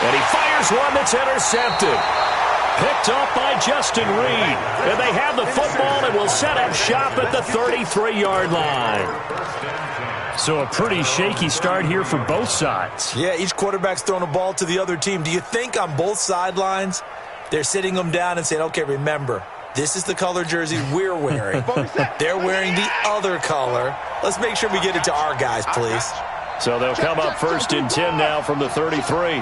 And he fires one that's intercepted. Picked off by Justin Reed. And they have the football and will set up shop at the 33-yard line. So a pretty shaky start here for both sides. Yeah, each quarterback's throwing a ball to the other team. Do you think on both sidelines they're sitting them down and saying, okay, remember, this is the color jersey we're wearing. They're wearing the other color. Let's make sure we get it to our guys, please. So they'll come up 1st and 10 now from the 33.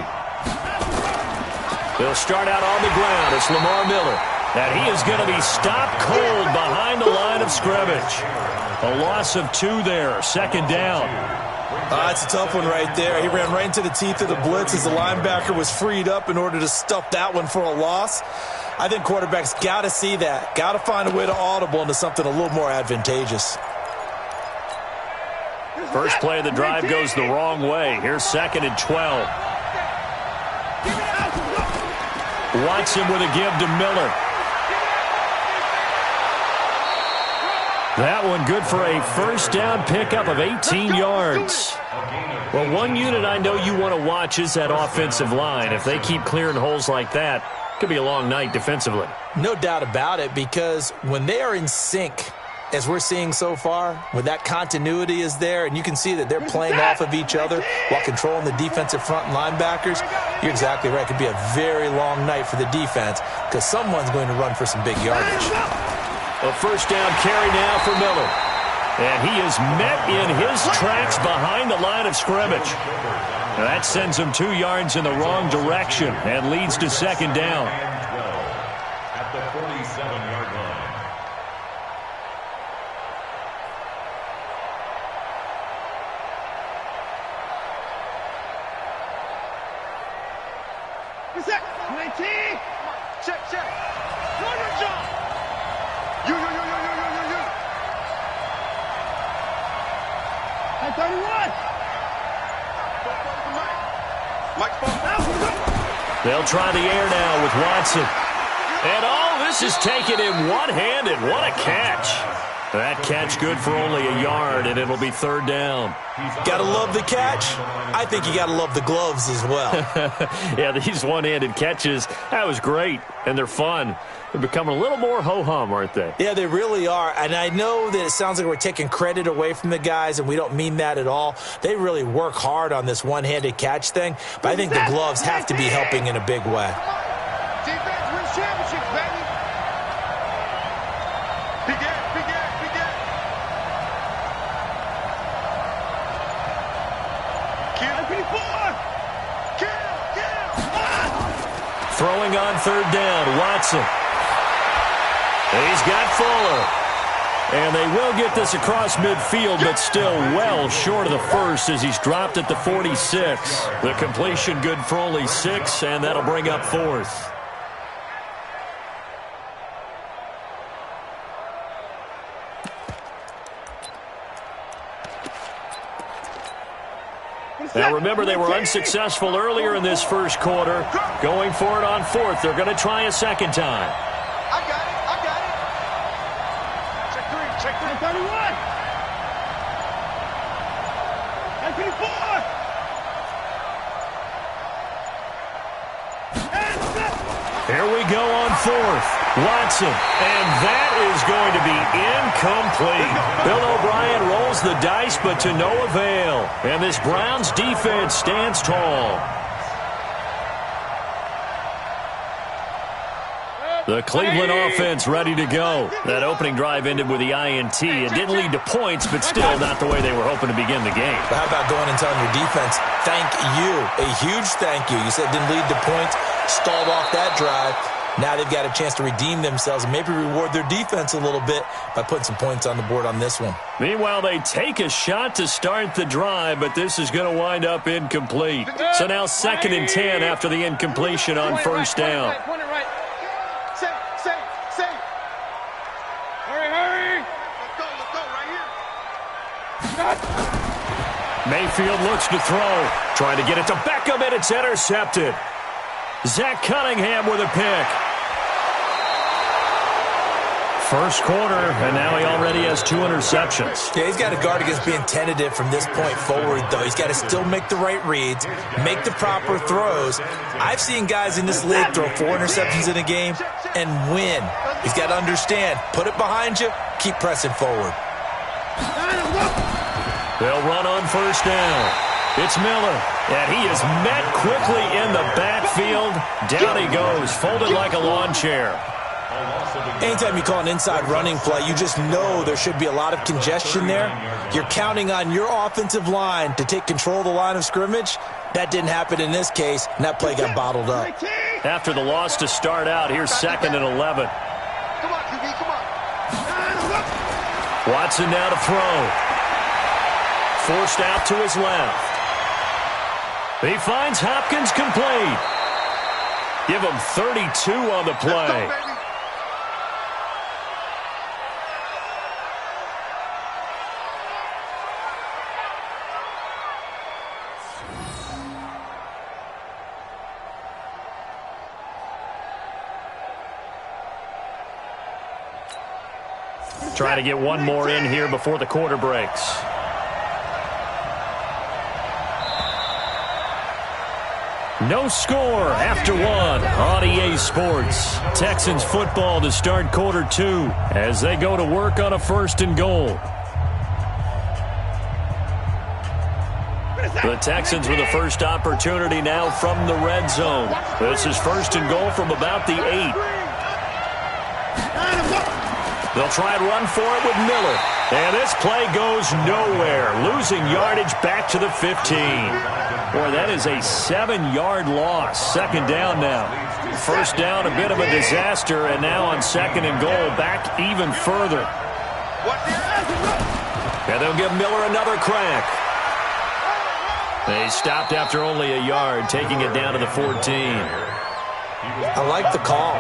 They'll start out on the ground. It's Lamar Miller. And he is going to be stopped cold behind the line of scrimmage. A loss of 2 there, 2nd down. That's a tough one right there. He ran right into the teeth of the blitz as the linebacker was freed up in order to stuff that one for a loss. I think quarterbacks got to see that. Got to find a way to audible into something a little more advantageous. First play of the drive goes the wrong way. Here's 2nd and 12. Watson with a give to Miller. That one good for a first down pickup of 18 yards. Well, one unit I know you want to watch is that offensive line. If they keep clearing holes like that, it could be a long night defensively. No doubt about it, because when they are in sync, as we're seeing so far, when that continuity is there, and you can see that they're playing off of each other while controlling the defensive front and linebackers, you're exactly right. It could be a very long night for the defense because someone's going to run for some big yardage. A first down carry now for Miller. And he is met in his tracks behind the line of scrimmage. Now that sends him 2 yards in the wrong direction and leads to 2nd down. At the 47-yard line. Check. Run, John. You. 31. They'll try the air now with Watson. And this is taken in one-handed. What a catch. That catch good for only a yard, and it'll be 3rd down. Gotta love the catch. I think you gotta love the gloves as well. Yeah, these one-handed catches, that was great, and they're fun. They're becoming a little more ho-hum, aren't they? Yeah, they really are. And I know that it sounds like we're taking credit away from the guys, and we don't mean that at all. They really work hard on this one-handed catch thing, but I think the gloves have to be helping in a big way. Defense wins championships, baby. Big air. Throwing on 3rd down, Watson. He's got Fuller. And they will get this across midfield, but still well short of the first as he's dropped at the 46. The completion good for only 6, and that'll bring up 4th. Now remember, they were unsuccessful earlier in this first quarter. Going for it on 4th. They're going to try a 2nd time. I got it. Check 3. 31. 24. Here we go on 4th. Watson, and that is going to be incomplete. Bill O'Brien rolls the dice, but to no avail. And this Browns defense stands tall. The Cleveland offense ready to go. That opening drive ended with the INT. It didn't lead to points, but still not the way they were hoping to begin the game. But how about going and telling your defense, thank you, a huge thank you. You said it didn't lead to points, stalled off that drive. Now they've got a chance to redeem themselves and maybe reward their defense a little bit by putting some points on the board on this one. Meanwhile, they take a shot to start the drive, but this is going to wind up incomplete. So now 2nd and 10 after the incompletion on 1st down. Point it right. Safe. Hurry. Let's go right here. Mayfield looks to throw. Trying to get it to Beckham, and it's intercepted. Zach Cunningham with a pick. First quarter, and now he already has 2 interceptions. Yeah, he's got to guard against being tentative from this point forward, though. He's got to still make the right reads, make the proper throws. I've seen guys in this league throw 4 interceptions in a game and win. He's got to understand, put it behind you, keep pressing forward. They'll run on first down. It's Miller, and he is met quickly in the backfield. Down he goes, folded like a lawn chair. Anytime you call an inside running play, you just know there should be a lot of congestion there. You're counting on your offensive line to take control of the line of scrimmage. That didn't happen in this case, and that play got bottled up. After the loss to start out, here's 2nd and 11. Come on, QB, come on. Watson now to throw. Forced out to his left. He finds Hopkins complete. Give him 32 on the play. Let's go, baby. Trying to get one more in here before the quarter breaks. No score after 1 on EA Sports. Texans football to start quarter 2 as they go to work on a 1st and goal. The Texans with the first opportunity now from the red zone. This is 1st and goal from about the 8. They'll try and run for it with Miller. And this play goes nowhere. Losing yardage back to the 15. Boy, that is a 7-yard loss. 2nd down now. First down, a bit of a disaster. And now on 2nd and goal, back even further. And they'll give Miller another crack. They stopped after only a yard, taking it down to the 14. I like the call.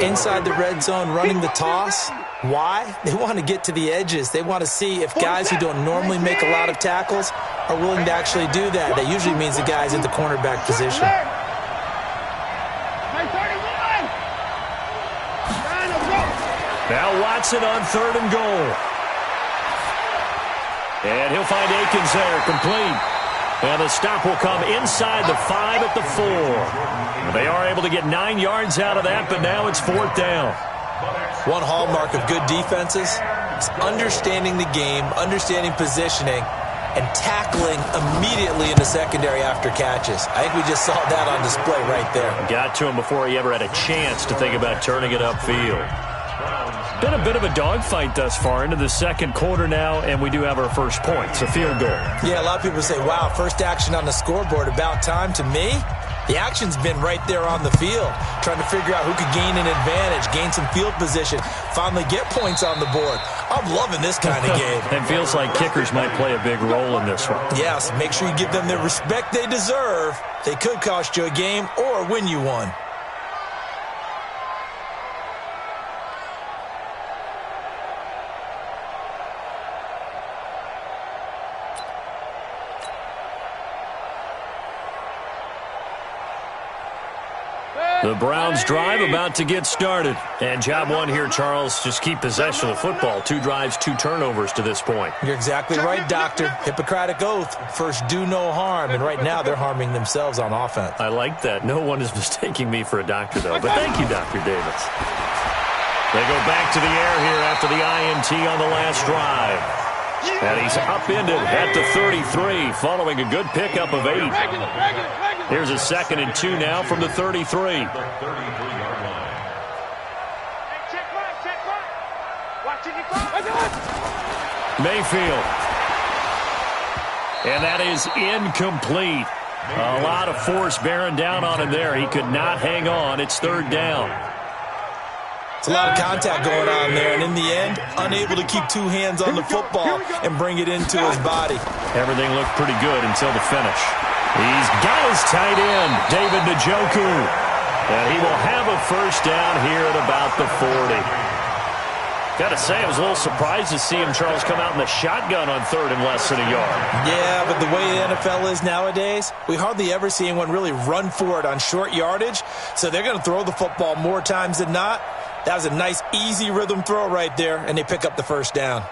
Inside the red zone, running the toss. Why? They want to get to the edges. They want to see if guys who don't normally make a lot of tackles are willing to actually do that. That usually means the guy's in the cornerback position. Now Watson on 3rd and goal. And he'll find Akins there, complete. And the stop will come inside the 5 at the 4. They are able to get 9 yards out of that, but now it's 4th down. One hallmark of good defenses is understanding the game, understanding positioning, and tackling immediately in the secondary after catches. I think we just saw that on display right there. Got to him before he ever had a chance to think about turning it upfield. Been a bit of a dogfight thus far into the 2nd quarter now, and we do have our first points, a field goal. Yeah, a lot of people say, wow, first action on the scoreboard, about time. To me, the action's been right there on the field, trying to figure out who could gain an advantage, gain some field position, finally get points on the board. I'm loving this kind of game. It feels like kickers might play a big role in this one. Yes, make sure you give them the respect they deserve. They could cost you a game or win you one. The Browns drive about to get started. And job one here, Charles, just keep possession of the football. 2 drives, 2 turnovers to this point. You're exactly right, Doctor. Hippocratic oath. First, do no harm. And right now, they're harming themselves on offense. I like that. No one is mistaking me for a doctor, though. But thank you, Dr. Davis. They go back to the air here after the INT on the last drive. And he's upended at the 33, following a good pickup of 8. Here's a 2nd and 2 now from the 33. The 33-yard line. Mayfield. And that is incomplete. A lot of force bearing down on him there. He could not hang on. It's 3rd down. It's a lot of contact going on there, and in the end, unable to keep 2 hands on the football and bring it into his body. Everything looked pretty good until the finish. He's got his tight end, David Njoku. And he will have a first down here at about the 40. Got to say, I was a little surprised to see him, Charles, come out in the shotgun on 3rd and less than a yard. Yeah, but the way the NFL is nowadays, we hardly ever see anyone really run for it on short yardage. So they're going to throw the football more times than not. That was a nice, easy rhythm throw right there, and they pick up the first down.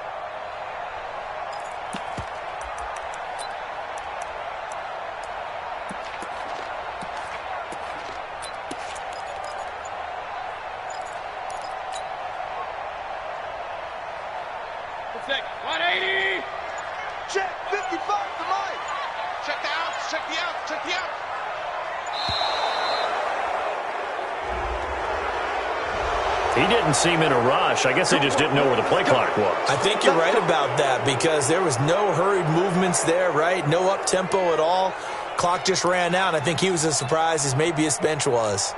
Check 180. Check 55 to Mike. Check the outs. Check the outs. Check the outs. He didn't seem in a rush. I guess they just didn't know where the play clock was. I think you're right about that because there was no hurried movements there, right? No up-tempo at all. Clock just ran out. I think he was as surprised as maybe his bench was.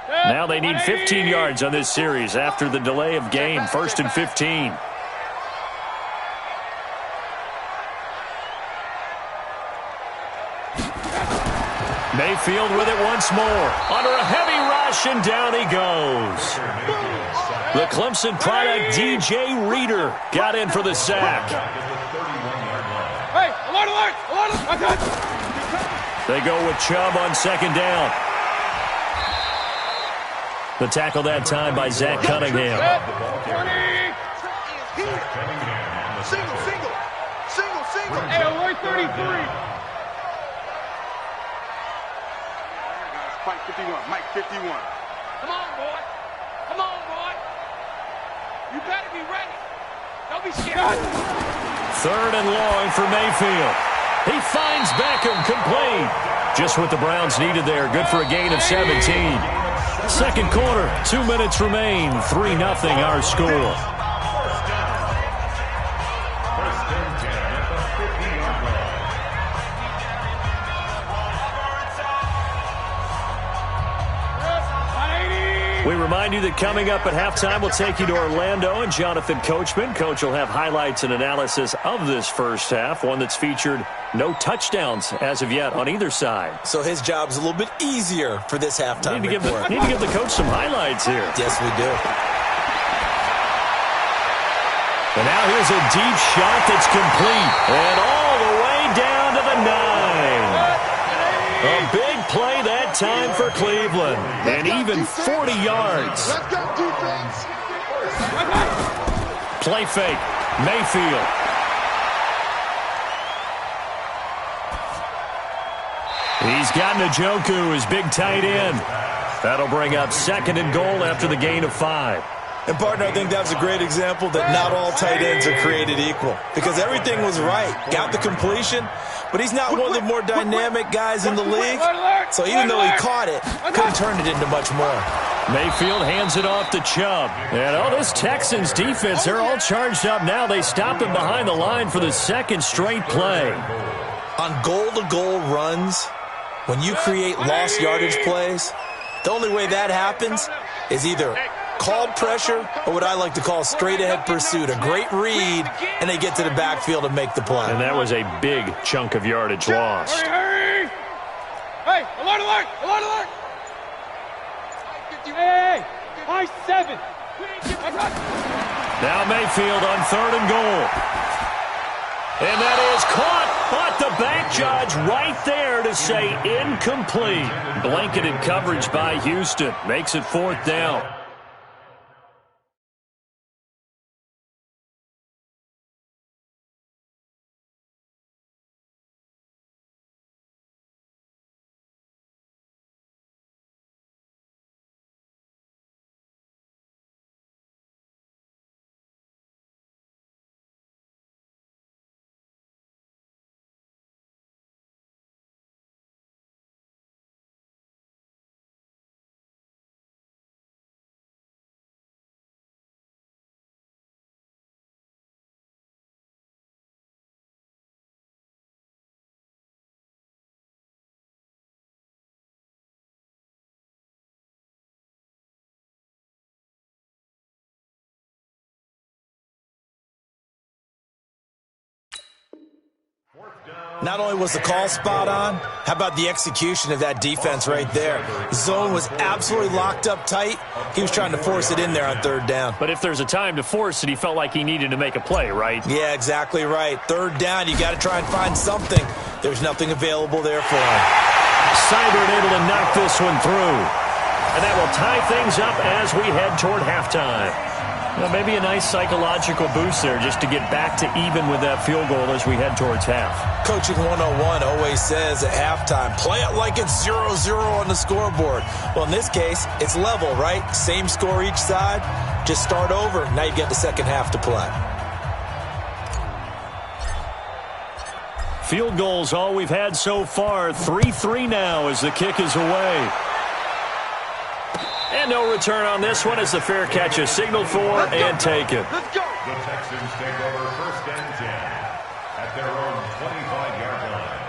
Now they need 15 yards on this series after the delay of game. 1st and 15. Mayfield with it once more. Under a heavy rush, and down he goes. The Clemson product, DJ Reader, got in for the sack. Hey, alert, alert, alert. They go with Chubb on 2nd down. The tackle that time by Zach Cunningham. Single, single. Single, single. Hey, alert 33. Mike 51. Mike 51. Come on, boy. Come on, boy. You better be ready. Don't be scared. 3rd and long for Mayfield. He finds Beckham complete. Just what the Browns needed there. Good for a gain of 17. 2nd quarter, 2 minutes remain. 3-0 our score. We remind you that coming up at halftime, we'll take you to Orlando and Jonathan Coachman. Coach will have highlights and analysis of this first half, one that's featured no touchdowns as of yet on either side. So his job's a little bit easier for this halftime report. Need to give the coach some highlights here. Yes, we do. And now here's a deep shot that's complete. And all the way down to the 9. A big play that time for Cleveland. And even 40 yards. Let's go, defense. Play fake. Mayfield. He's got Njoku, his big tight end. That'll bring up 2nd and goal after the gain of 5. And, partner, I think that was a great example that not all tight ends are created equal because everything was right. Got the completion, but he's not one of the more dynamic guys in the league. So even though he caught it, couldn't turn it into much more. Mayfield hands it off to Chubb. And, this Texans defense, they're all charged up now. They stop him behind the line for the 2nd straight play. On goal-to-goal runs, when you create lost yardage plays, the only way that happens is either called pressure or what I like to call straight-ahead pursuit. A great read, and they get to the backfield and make the play. And that was a big chunk of yardage lost. Hurry, hurry. Hey, alert, alert, alert, alert. Hey, high 7. Now Mayfield on 3rd and goal. And that is caught, but the back judge right there to say incomplete. Blanketed coverage by Houston. Makes it 4th down. Not only was the call spot on, how about the execution of that defense right there? Zone was absolutely locked up tight. He was trying to force it in there on 3rd down. But if there's a time to force it, he felt like he needed to make a play, right? Yeah, exactly right. 3rd down, you got to try and find something. There's nothing available there for him. Seibert able to knock this one through. And that will tie things up as we head toward halftime. Well, maybe a nice psychological boost there just to get back to even with that field goal as we head towards half. Coaching 101 always says at halftime, play it like it's 0-0 on the scoreboard. Well, in this case, it's level, right? Same score each side. Just start over. Now you get the second half to play. Field goals all we've had so far. 3-3 now as the kick is away. And no return on this one as the fair catch is signaled for and taken. Let's go. The Texans take over 1st and 10 at their own 25-yard line.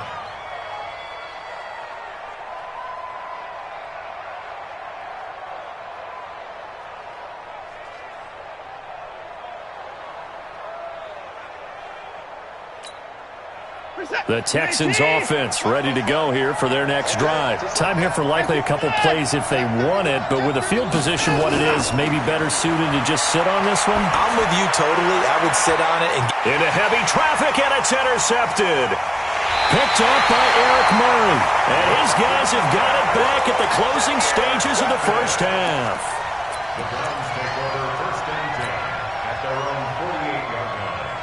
The Texans offense ready to go here for their next drive. Time here for likely a couple plays if they want it, but with the field position what it is, maybe better suited to just sit on this one? I'm with you totally. I would sit on it. Into heavy traffic, and it's intercepted. Picked off by Eric Murray. And his guys have got it back at the closing stages of the first half. The Browns take over 1st and 10 at their own 48-yard line.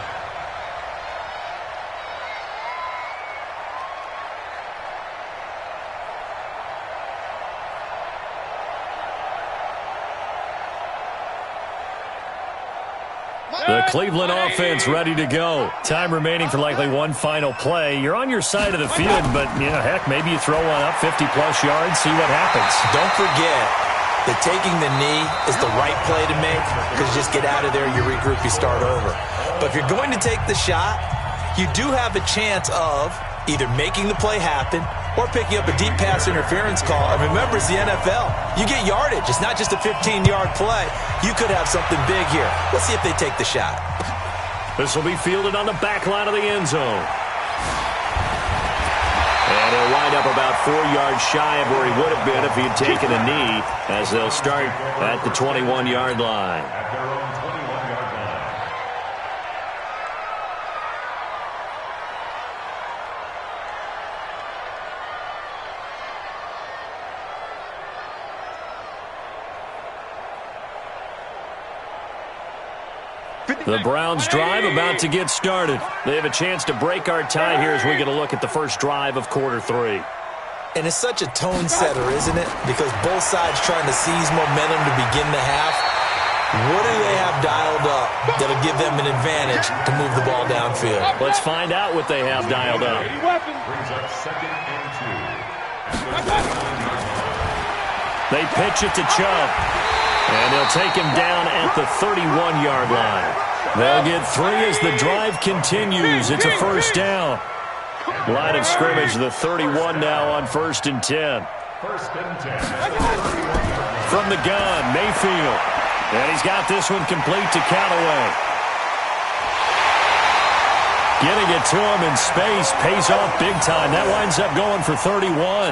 The Cleveland offense ready to go. Time remaining for likely one final play. You're on your side of the field, but, heck, maybe you throw one up 50-plus yards, see what happens. Don't forget that taking the knee is the right play to make because you just get out of there, you regroup, you start over. But if you're going to take the shot, you do have a chance of either making the play happen or picking up a deep pass interference call. And remember, it's the NFL. You get yardage. It's not just a 15-yard play. You could have something big here. Let's see if they take the shot. This will be fielded on the back line of the end zone. And he'll wind up about 4 yards shy of where he would have been if he had taken a knee, as they'll start at the 21-yard line. At their own 21-yard line. The Browns drive about to get started. They have a chance to break our tie here as we get a look at the first drive of quarter 3. And it's such a tone setter, isn't it? Because both sides trying to seize momentum to begin the half. What do they have dialed up that'll give them an advantage to move the ball downfield? Let's find out what they have dialed up. Brings up 2nd and 2. They pitch it to Chubb. And they'll take him down at the 31-yard line. They'll get 3 as the drive continues. It's a first down. Line of scrimmage, the 31 now on 1st and 10. 1st and 10. From the gun, Mayfield. And he's got this one complete to Callaway. Getting it to him in space pays off big time. That winds up going for 31.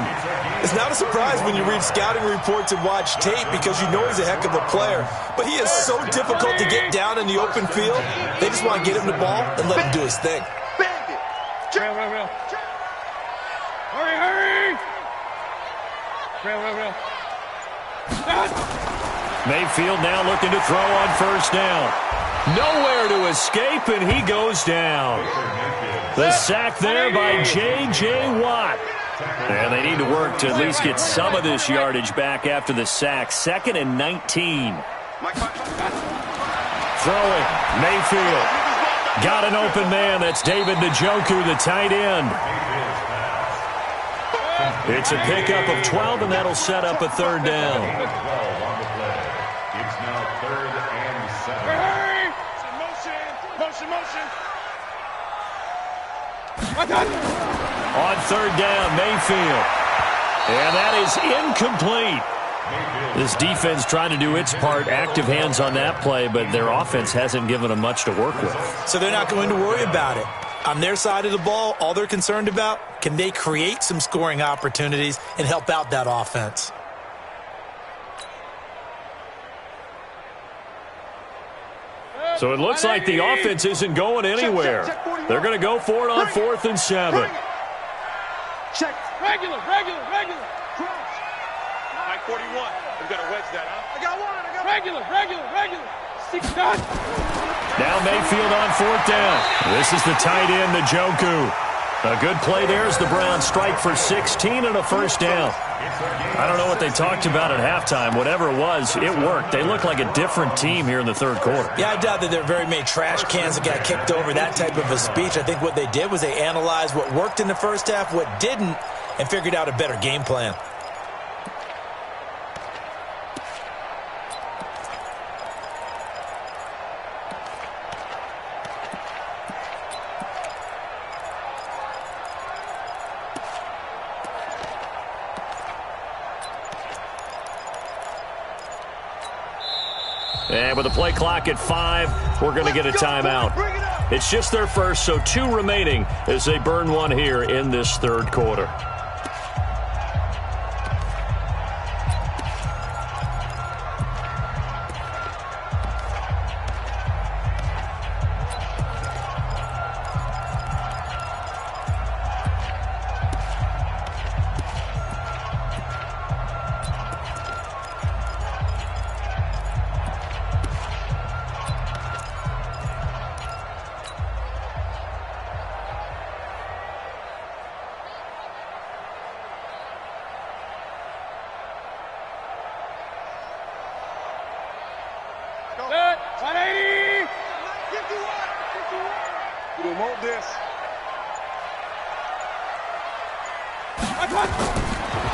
It's not a surprise when you read scouting reports and watch tape because you know he's a heck of a player. But he is so difficult to get down in the open field. They just want to get him the ball and let him do his thing. Hurry! Mayfield now looking to throw on first down. Nowhere to escape, and he goes down. The sack there by J.J. Watt. And they need to work to at least get some of this yardage back after the sack. 2nd and 19. Throwing, Mayfield. Got an open man. That's David Njoku, the tight end. It's a pickup of 12, and that'll set up a 3rd down. It's now 3rd and 7. Motion. On 3rd down, Mayfield. And that is incomplete. This defense trying to do its part. Active hands on that play, but their offense hasn't given them much to work with. So they're not going to worry about it. On their side of the ball, all they're concerned about, can they create some scoring opportunities and help out that offense? So it looks like the offense isn't going anywhere. They're going to go for it on 4th and 7. Check. Regular. Cross. Mike 41. We've got to wedge that, huh? I got one. Regular. 6 done. Now Mayfield on 4th down. This is the tight end, Njoku. A good play there as the Browns strike for 16 and a first down. I don't know what they talked about at halftime. Whatever it was, it worked. They look like a different team here in the third quarter. Yeah, I doubt that there are very many trash cans that got kicked over, that type of a speech. I think what they did was they analyzed what worked in the first half, what didn't, and figured out a better game plan. And with the play clock at 5, we're going to get a timeout. It's just their first, so 2 remaining as they burn one here in this third quarter.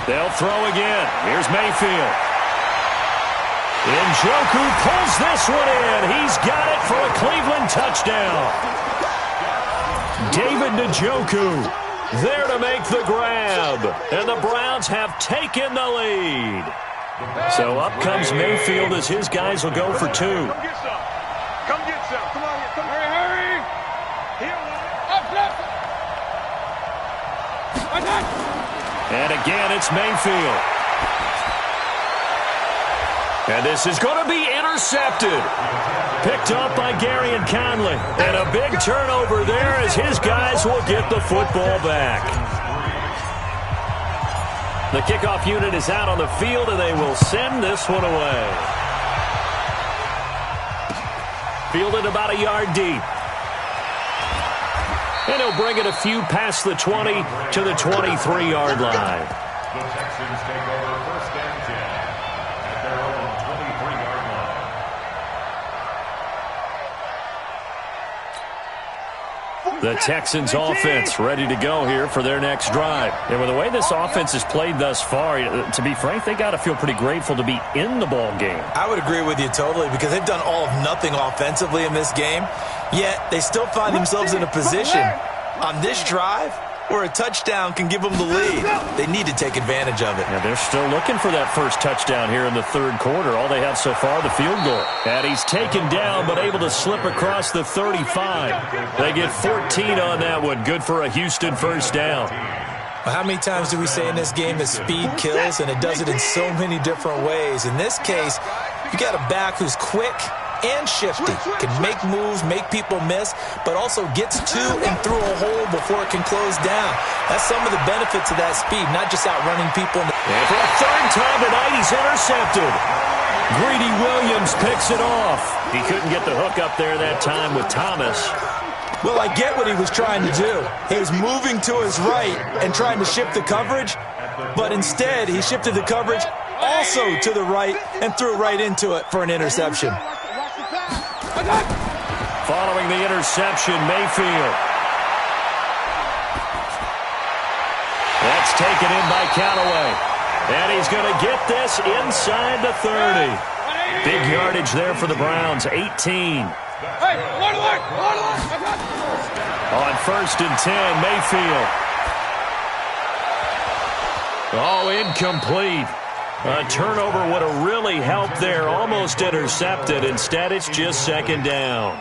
They'll throw again. Here's Mayfield. Njoku pulls this one in. He's got it for a Cleveland touchdown. David Njoku there to make the grab. And the Browns have taken the lead. So up comes Mayfield as his guys will go for 2. Come get some. Come on here. Hurry. Here. Up. And again, it's Mayfield. And this is going to be intercepted. Picked up by Gary and Conley. And a big turnover there as his guys will get the football back. The kickoff unit is out on the field, and they will send this one away. Fielded about a yard deep. And he'll bring it a few past the 20 to the 23-yard line. The Texans take over 1st and 10 at their own 23-yard line. The Texans offense ready to go here for their next drive. And with the way this offense has played thus far, to be frank, they got to feel pretty grateful to be in the ball game. I would agree with you totally because they've done all of nothing offensively in this game, yet they still find themselves in a position on this drive where a touchdown can give them the lead. They need to take advantage of it. Yeah, they're still looking for that first touchdown here in the third quarter. All they have so far, the field goal. And he's taken down but able to slip across the 35. They get 14 on that one. Good for a Houston first down. Well, how many times do we say in this game that speed kills, and it does it in so many different ways? In this case, you got a back who's quick and shifty, can make moves, make people miss, but also gets to and through a hole before it can close down. That's some of the benefits of that speed, not just outrunning people. And for a third time tonight, he's intercepted. Greedy Williams picks it off. He couldn't get the hook up there that time with Thomas. Well, I get what he was trying to do. He was moving to his right and trying to shift the coverage, but instead he shifted the coverage also to the right and threw right into it for an interception. Following the interception, Mayfield. That's taken in by Callaway. And he's going to get this inside the 30. Big yardage there for the Browns, 18. On 1st and 10, Mayfield. Oh, incomplete. A turnover would have really helped there. Almost intercepted. Instead, it's just 2nd down.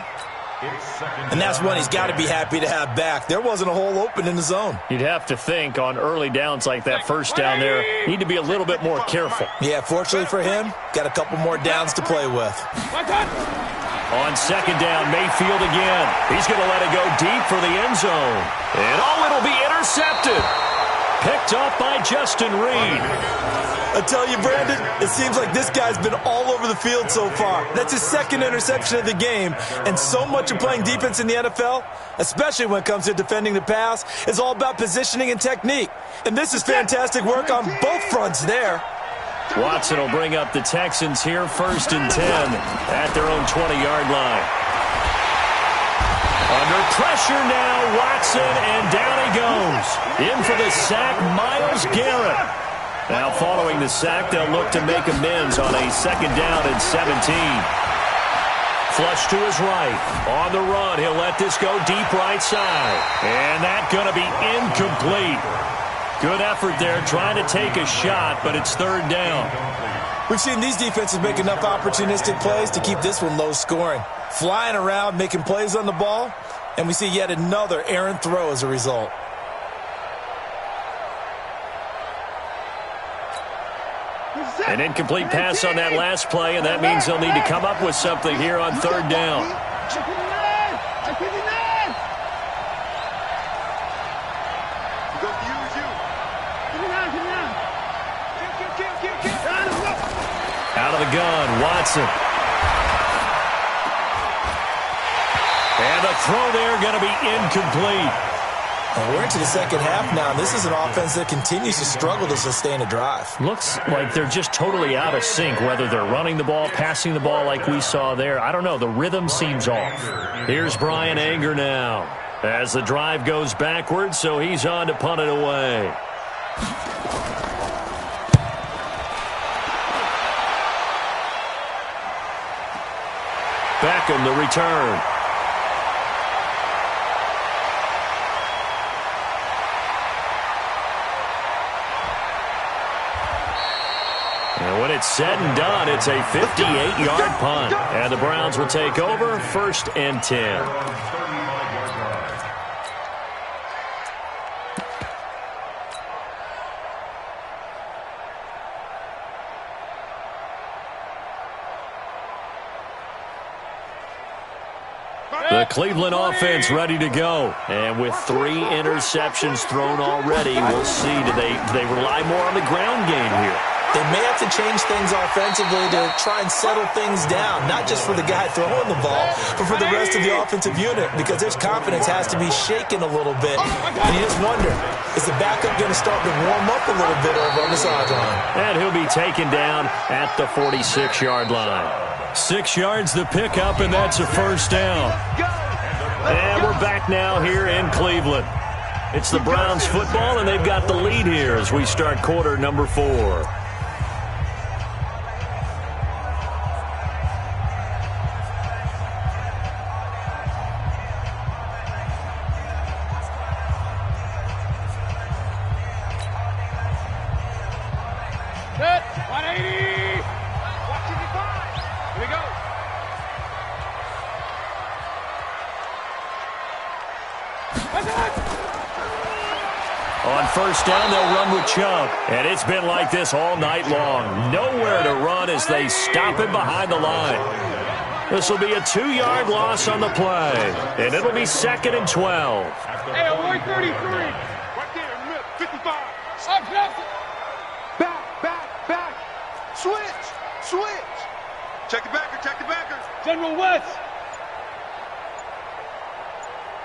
And that's one he's got to be happy to have back. There wasn't a hole open in the zone. You'd have to think on early downs like that first down there, need to be a little bit more careful. Yeah, fortunately for him, got a couple more downs to play with. On 2nd down, Mayfield again. He's going to let it go deep for the end zone. And it'll be intercepted. Picked up by Justin Reed. I tell you, Brandon, it seems like this guy's been all over the field so far. That's his second interception of the game. And so much of playing defense in the NFL, especially when it comes to defending the pass, is all about positioning and technique. And this is fantastic work on both fronts there. Watson will bring up the Texans here, 1st and 10 at their own 20-yard line. Under pressure now, Watson, and down he goes. In for the sack, Myles Garrett. Now following the sack, they'll look to make amends on a 2nd down and 17. Flush to his right. On the run, he'll let this go deep right side. And that's going to be incomplete. Good effort there, trying to take a shot, but it's 3rd down. We've seen these defenses make enough opportunistic plays to keep this one low scoring. Flying around, making plays on the ball, and we see yet another errant throw as a result. An incomplete pass on that last play, and that means they'll need to come up with something here on 3rd down. Out of the gun, Watson. And the throw there going to be incomplete. And we're into the second half now. This is an offense that continues to struggle to sustain a drive. Looks like they're just totally out of sync, whether they're running the ball, passing the ball like we saw there. I don't know. The rhythm seems off. Here's Brian Anger now as the drive goes backwards, so he's on to punt it away. Beckham the return. And when it's said and done, it's a 58-yard punt. And the Browns will take over, 1st and 10. The Cleveland offense ready to go. And with 3 interceptions thrown already, we'll see. Do they rely more on the ground game here? They may have to change things offensively to try and settle things down, not just for the guy throwing the ball, but for the rest of the offensive unit, because their confidence has to be shaken a little bit. And you just wonder, is the backup going to start to warm up a little bit over on the sideline? And he'll be taken down at the 46-yard line. 6 yards the pickup, and that's a 1st down. And we're back now here in Cleveland. It's the Browns football, and they've got the lead here as we start quarter number 4. Set, 180. Watch it, 5. Here we go. On 1st down, they'll run with Chubb. And it's been like this all night long. Nowhere to run as they stop him behind the line. This will be a 2-yard loss on the play. And it'll be 2nd and 12. Hey, 133. Right there in the middle, 55. Up, left. Back. Switch. Check the backer. General West.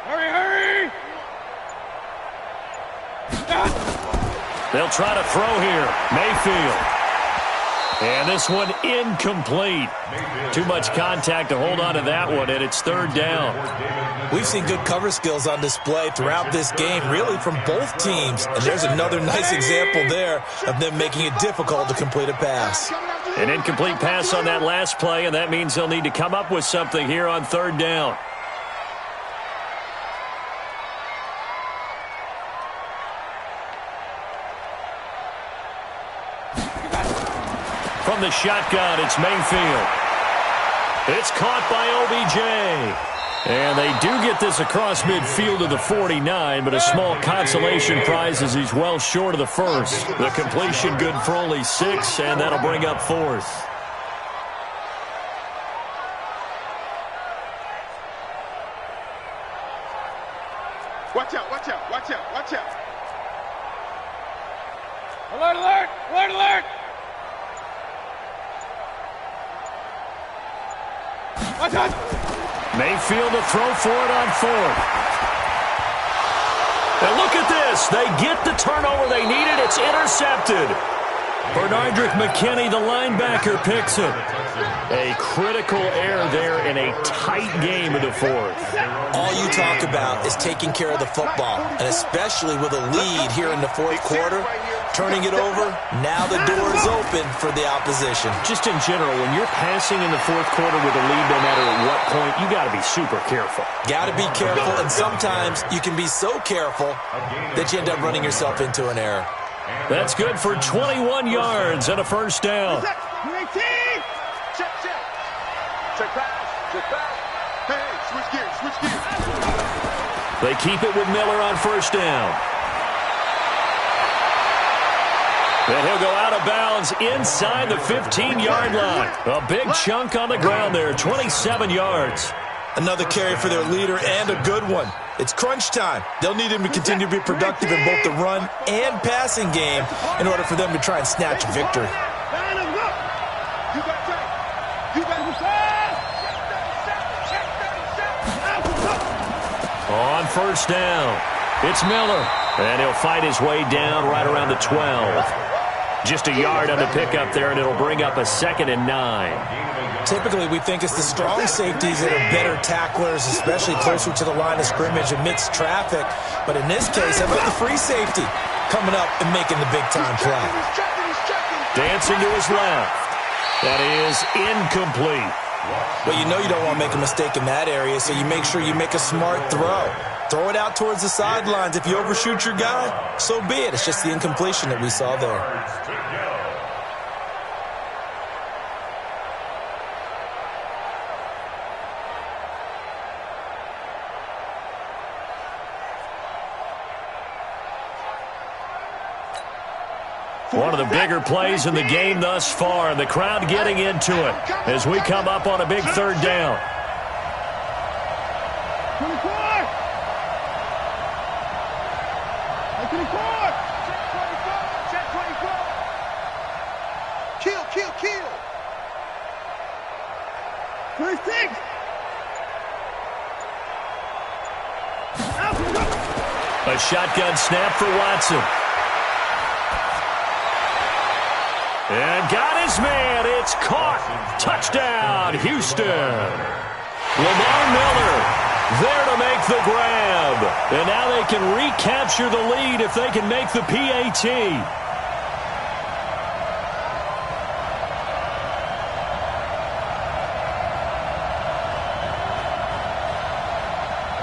Hurry. They'll try to throw here. Mayfield. And this one incomplete. Too much contact to hold on to that one, and it's 3rd down. We've seen good cover skills on display throughout this game, really from both teams. And there's another nice example there of them making it difficult to complete a pass. An incomplete pass on that last play, and that means they'll need to come up with something here on 3rd down. From the shotgun, it's Mayfield. It's caught by OBJ. And they do get this across midfield to the 49, but a small consolation prize as he's well short of the 1st. The completion good for only 6, and that'll bring up 4th. Watch out. Alert, alert! Alert, alert! Watch out! Mayfield to throw for it on fourth. And look at this. They get the turnover they needed. It's intercepted. Bernardrick McKinney, the linebacker, picks it. A critical error there in a tight game of the fourth. All you talk about is taking care of the football, and especially with a lead here in the fourth quarter, turning it over, now the door is open for the opposition. Just in general, when you're passing in the fourth quarter with a lead, no matter at what point, you got to be super careful. Got to be careful, and sometimes you can be so careful that you end up running yourself into an error. That's good for 21 yards and a first down. Check, check. Check pass, check pass. Hey, switch gears, switch gears. They keep it with Miller on first down. And he'll go out of bounds inside the 15-yard line. A big chunk on the ground there, 27 yards. Another carry for their leader and a good one. It's crunch time. They'll need him to continue to be productive in both the run and passing game in order for them to try and snatch victory. On first down, it's Miller. And he'll fight his way down right around the 12. Just a yard on the pickup there, and it'll bring up a 2nd and 9. Typically, we think it's the strong safeties that are better tacklers, especially closer to the line of scrimmage amidst traffic. But in this case, how about the free safety coming up and making the big-time play? Dancing to his left. That is incomplete. Well, you know you don't want to make a mistake in that area, so you make sure you make a smart throw. Throw it out towards the sidelines. If you overshoot your guy, so be it. It's just the incompletion that we saw there. One of the bigger plays in the game thus far, and the crowd getting into it as we come up on a big third down. 24! 24! Check 24! Kill! 26! A shotgun snap for Watson. And got his man. It's caught. Touchdown, Houston. Lamar Miller there to make the grab. And now they can recapture the lead if they can make the PAT.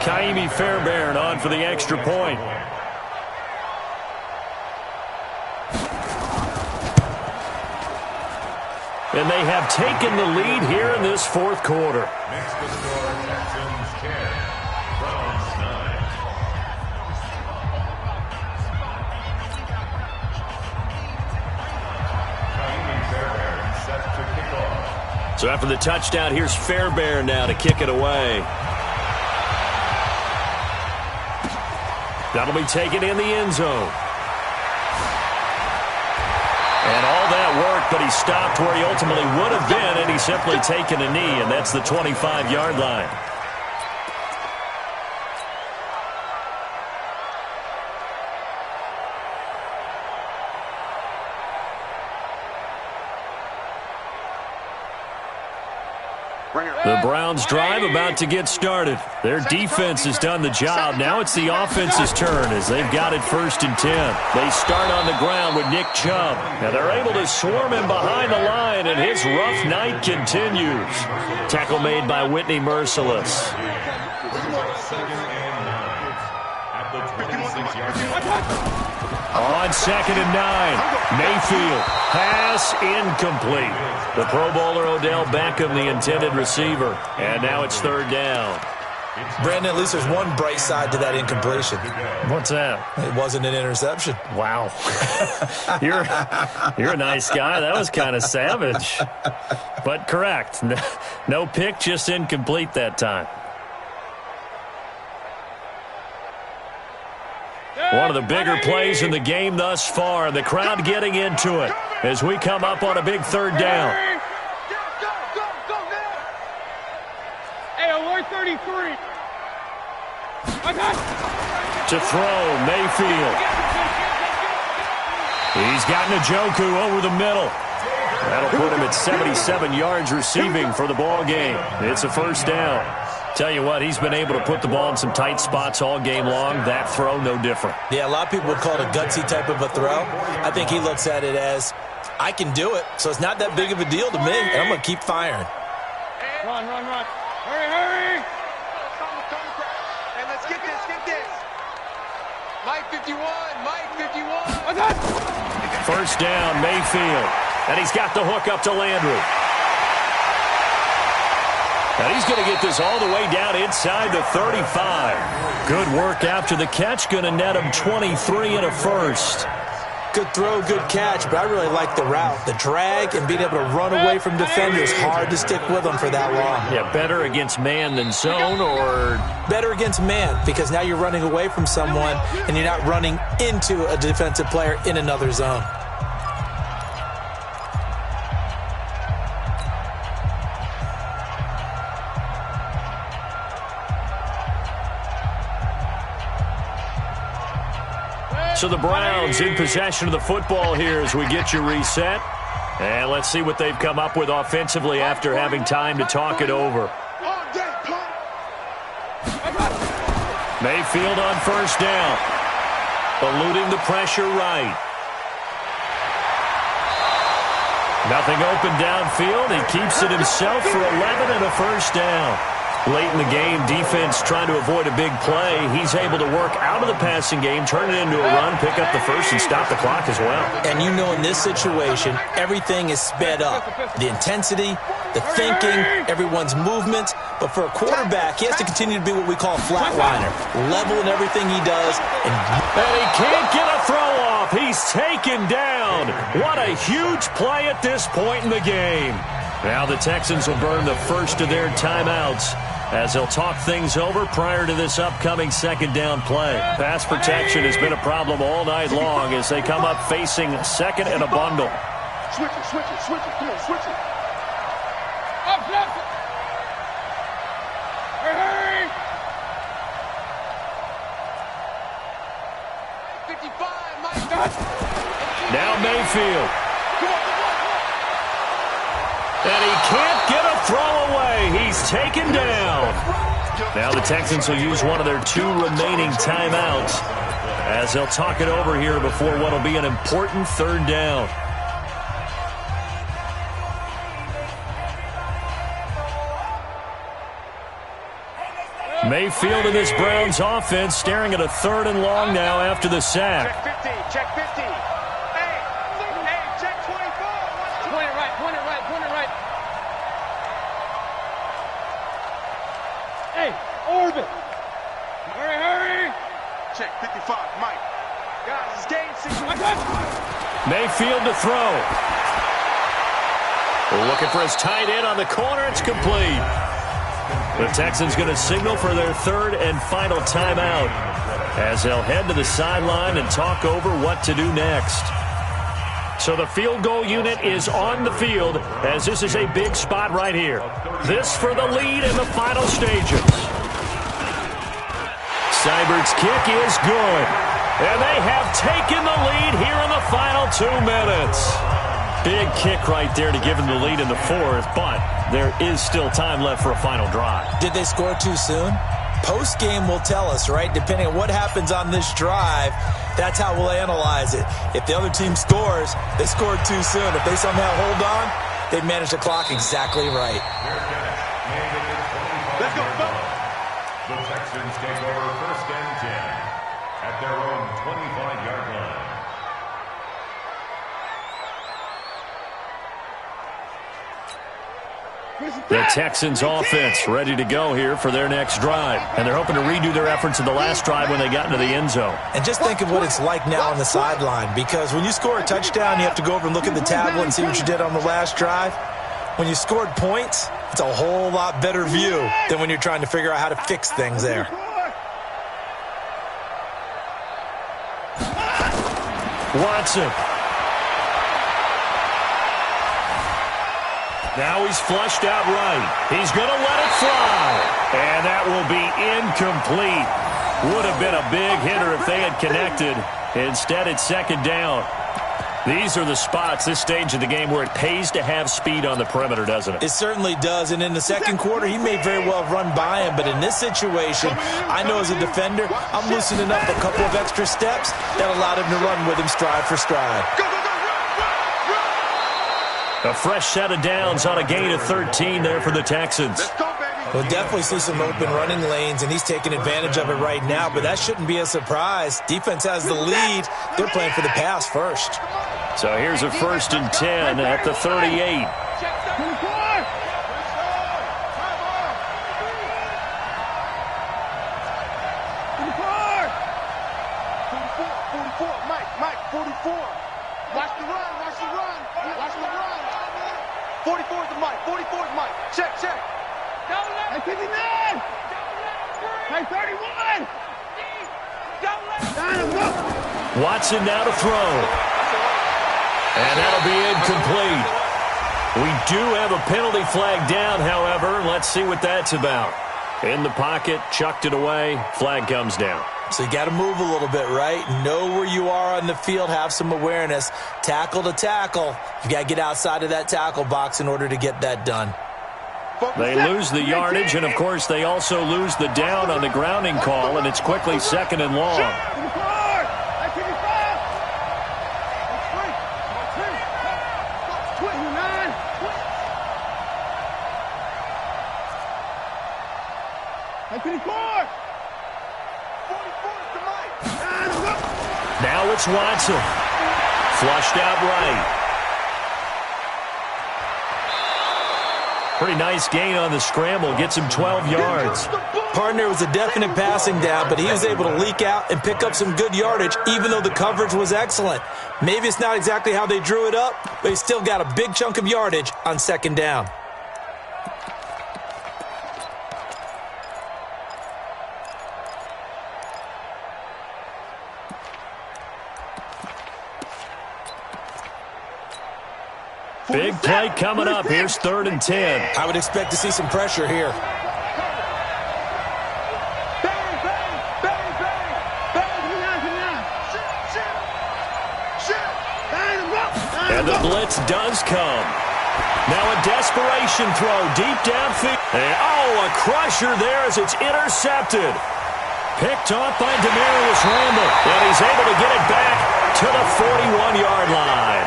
Kaimi Fairbairn on for the extra point. And they have taken the lead here in this fourth quarter. Makes the score Texans 10, Browns 9. Kaimi Fairbairn set to kick off. So after the touchdown, here's Fairbairn now to kick it away. That'll be taken in the end zone. And all that worked, but he stopped where he ultimately would have been, and he's simply taken a knee, and that's the 25-yard line. The Browns' drive about to get started. Their defense has done the job. Now it's the offense's turn as they've got it 1st and 10. They start on the ground with Nick Chubb. And they're able to swarm him behind the line, and his rough night continues. Tackle made by Whitney Merciless. 2nd and 9 at the 26-yard line. On 2nd and 9, Mayfield. Pass incomplete. The Pro Bowler Odell Beckham, the intended receiver. And now it's 3rd down. Brandon, at least there's one bright side to that incompletion. What's that? It wasn't an interception. Wow. You're a nice guy. That was kind of savage. But correct. No pick, just incomplete that time. One of the bigger plays in the game thus far, and the crowd getting into it as we come up on a big third down. Hey, alert 33. To throw, Mayfield. He's got Njoku over the middle. That'll put him at 77 yards receiving for the ball game. It's a first down. Tell you what, he's been able to put the ball in some tight spots all game long. That throw, no different. Yeah, a lot of people would call it a gutsy type of a throw. I think he looks at it as, I can do it, so it's not that big of a deal to me, and I'm going to keep firing. Run. Hurry. And let's get this. Mike 51. First down, Mayfield. And he's got the hook up to Landry. And he's going to get this all the way down inside the 35. Good work after the catch. Going to net him 23 and a first. Good throw, good catch, but I really like the route. The drag and being able to run away from defenders. Hard to stick with them for that long. Yeah, better against man than zone, or? Better against man, because now you're running away from someone and you're not running into a defensive player in another zone. So the Browns in possession of the football here as we get you reset. And let's see what they've come up with offensively after having time to talk it over. Mayfield on first down. Eluding the pressure right. Nothing open downfield. He keeps it himself for 11 and a first down. Late in the game, defense trying to avoid a big play. He's able to work out of the passing game, turn it into a run, pick up the first, and stop the clock as well. And you know in this situation, everything is sped up. The intensity, the thinking, everyone's movement. But for a quarterback, he has to continue to be what we call a flatliner. Level in everything he does. And he can't get a throw off. He's taken down. What a huge play at this point in the game. Now the Texans will burn the first of their timeouts as they'll talk things over prior to this upcoming second down play. Pass protection has been a problem all night long as they come up facing second and a bundle. Switch it. Come on, switch it. Up. Hurry. 55, Mike. Now Mayfield. And he can't get a throw away. He's taken down. Now the Texans will use one of their two remaining timeouts as they'll talk it over here before what will be an important third down. Mayfield in this Browns offense staring at a third and long now after the sack. Check 50. Hey, check 24. Point it right. Hey, orbit. Hurry. Check 55, Mike. Guys, it's game 6. Mayfield to throw. Looking for his tight end on the corner. It's complete. The Texans going to signal for their third and final timeout as they'll head to the sideline and talk over what to do next. So the field goal unit is on the field as this is a big spot right here. This for the lead in the final stages. Seibert's kick is good. And they have taken the lead here in the final 2 minutes. Big kick right there to give them the lead in the fourth, but there is still time left for a final drive. Did they score too soon? Post-game will tell us, right? Depending on what happens on this drive, that's how we'll analyze it. If the other team scores, they scored too soon. If they somehow hold on, they've managed the clock exactly right. Let's go. The Texans take over first and 10 at their own 25-yard line. The Texans offense ready to go here for their next drive. And they're hoping to redo their efforts in the last drive when they got into the end zone. And just think of what it's like now on the sideline, because when you score a touchdown, you have to go over and look at the tablet and see what you did on the last drive. When you scored points, it's a whole lot better view than when you're trying to figure out how to fix things there. Watson. Now he's flushed out right. He's going to let it fly. And that will be incomplete. Would have been a big hitter if they had connected. Instead, it's second down. These are the spots, this stage of the game, where it pays to have speed on the perimeter, doesn't it? It certainly does, and in the second quarter, he may very well have run by him, but in this situation, I know as a defender, I'm loosening up a couple of extra steps that allowed him to run with him stride for stride. A fresh set of downs on a gain of 13 there for the Texans. We'll definitely see some open running lanes, and he's taking advantage of it right now, but that shouldn't be a surprise. Defense has the lead. They're playing for the pass first. So here's a 1st and 10 at the 38. Mike, 44. Watch the run. 44 is the Mike. 44 is Mike. Check. Hey, 59. Hey, 31. Watson now to throw. And that'll be incomplete. We do have a penalty flag down, however. Let's see what that's about. In the pocket, chucked it away. Flag comes down. So you got to move a little bit, right? Know where you are on the field, have some awareness. Tackle to tackle. You got to get outside of that tackle box in order to get that done. They lose the yardage, and, of course, they also lose the down on the grounding call, and it's quickly 2nd and long. Now it's Watson. Flushed out right. Pretty nice gain on the scramble. Gets him 12 yards. Partner was a definite passing down, but he was able to leak out and pick up some good yardage, even though the coverage was excellent. Maybe it's not exactly how they drew it up, but he still got a big chunk of yardage on 2nd down. Big play coming up. Here's 3rd and 10. I would expect to see some pressure here. And the blitz does come. Now a desperation throw deep downfield. And, a crusher there as it's intercepted. Picked off by Demarius Randall. And he's able to get it back to the 41-yard line.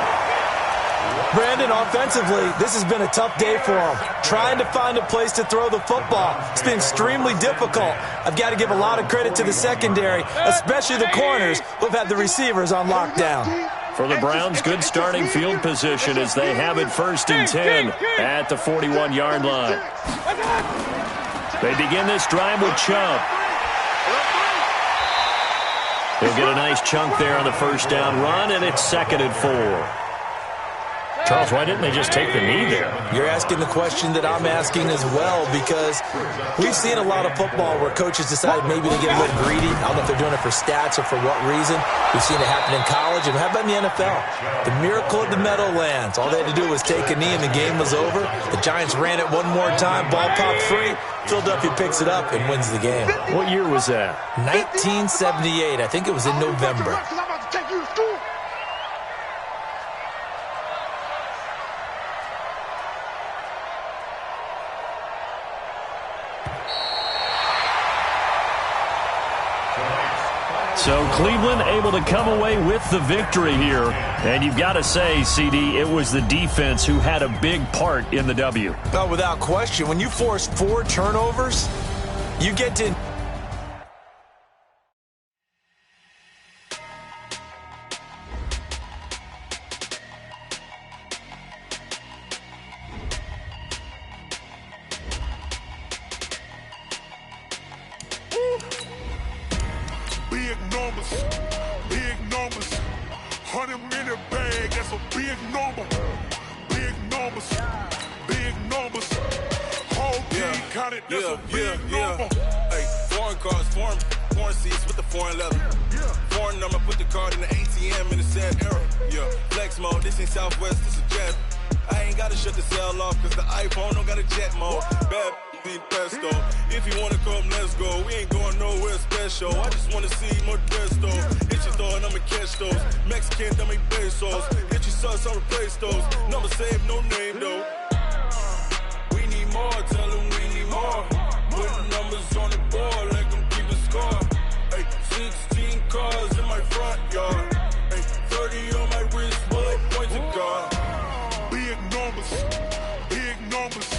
Brandon, offensively, this has been a tough day for him. Trying to find a place to throw the football. It's been extremely difficult. I've got to give a lot of credit to the secondary, especially the corners who have had the receivers on lockdown. For the Browns, good starting field position as they have it 1st and 10 at the 41-yard line. They begin this drive with Chubb. He'll get a nice chunk there on the 1st down run, and it's 2nd and 4. Charles, why didn't they just take the knee there? You're asking the question that I'm asking as well, because we've seen a lot of football where coaches decide maybe to get a little greedy. I don't know if they're doing it for stats or for what reason. We've seen it happen in college, and how about in the NFL? The miracle of the Meadowlands. All they had to do was take a knee, and the game was over. The Giants ran it one more time. Ball popped free. Philadelphia picks it up and wins the game. What year was that? 1978. I think it was in November. So Cleveland able to come away with the victory here. And you've got to say, CD, it was the defense who had a big part in the W. Well, without question, when you force 4 turnovers, you get to... Big numbers, 100-minute bag, that's a big number. Big numbers, whole team counted, that's a big number. Hey, foreign cars, Foreign seats with the foreign leather. Foreign number, put the card in the ATM in the sad era. Yeah, flex mode, this ain't Southwest, this is jet. I ain't gotta shut the cell off, cause the iPhone don't got a jet mode. Bad need pesto. If you wanna come, let's go. We ain't going nowhere special. I just wanna see more Modesto. Hit your throw and I'ma catch those. Mexican, dummy pesos. Hit your sauce, I'll replace those. Number save, no name though. We need more, tell them we need more. Put numbers on the board, let them keep a score. Ay, 16 cars in my front yard. Ay, 30 on my wrist, bullet point to God. Big numbers, big numbers.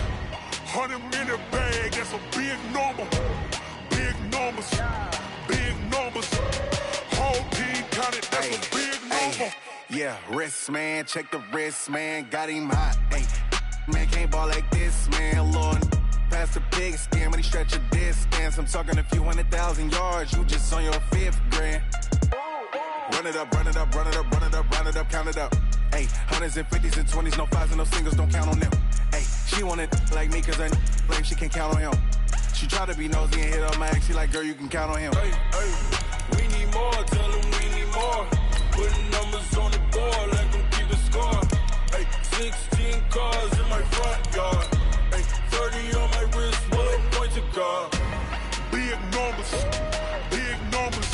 100 minute bag, that's a big number. Big numbers, big numbers. Whole team counted, that's a big number. Yeah, wrist man, check the wrist man, got him hot. Ay, man can't ball like this, man. Lord, past the pig skin when he stretch a distance. I'm talking a few 100,000 yards, you just on your 5th grand. Run it up, run it up, run it up, run it up, run it up, count it up. Ay, hundreds and 50s and 20s, no 5s and no singles, don't count on them. Ay, she want it like me cause I blame she can't count on him. She try to be nosy and hit up my ex, she like, girl, you can count on him. Ay, ay, we need more, tell them we need more. Putting numbers on the board, let them keep a score. Ay, 16 cars in my front yard. Ay, 30 on my wrist, bullet point to God. Big numbers, big numbers.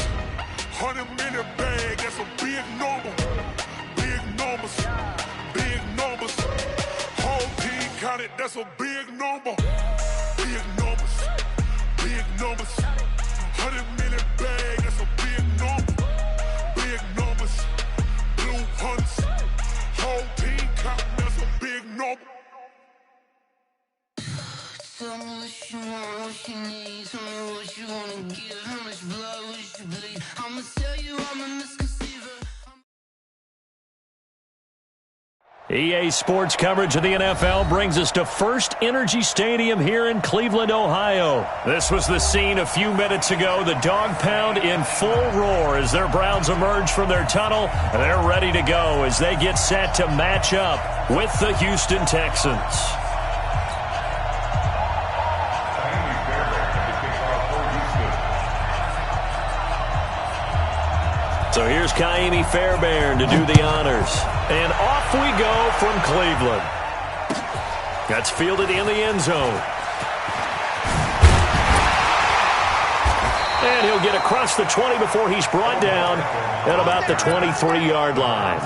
100 minute bag, that's a big number. Big numbers, big numbers. Whole team counted, that's a big number. Big numbers, big numbers. 100 minute bag, that's a big number. Big numbers, blue hunts. Whole team counting, that's a big number. Tell me what you want, what you need. Tell me what you wanna give. How much blood would you bleed? I'ma tell you I'm a misconceiver. EA Sports coverage of the NFL brings us to First Energy Stadium here in Cleveland, Ohio. This was the scene a few minutes ago. The dog pound in full roar as their Browns emerge from their tunnel. They're ready to go as they get set to match up with the Houston Texans. So here's Kaimi Fairbairn to do the honors. And off we go from Cleveland. That's fielded in the end zone. And he'll get across the 20 before he's brought down at about the 23-yard line.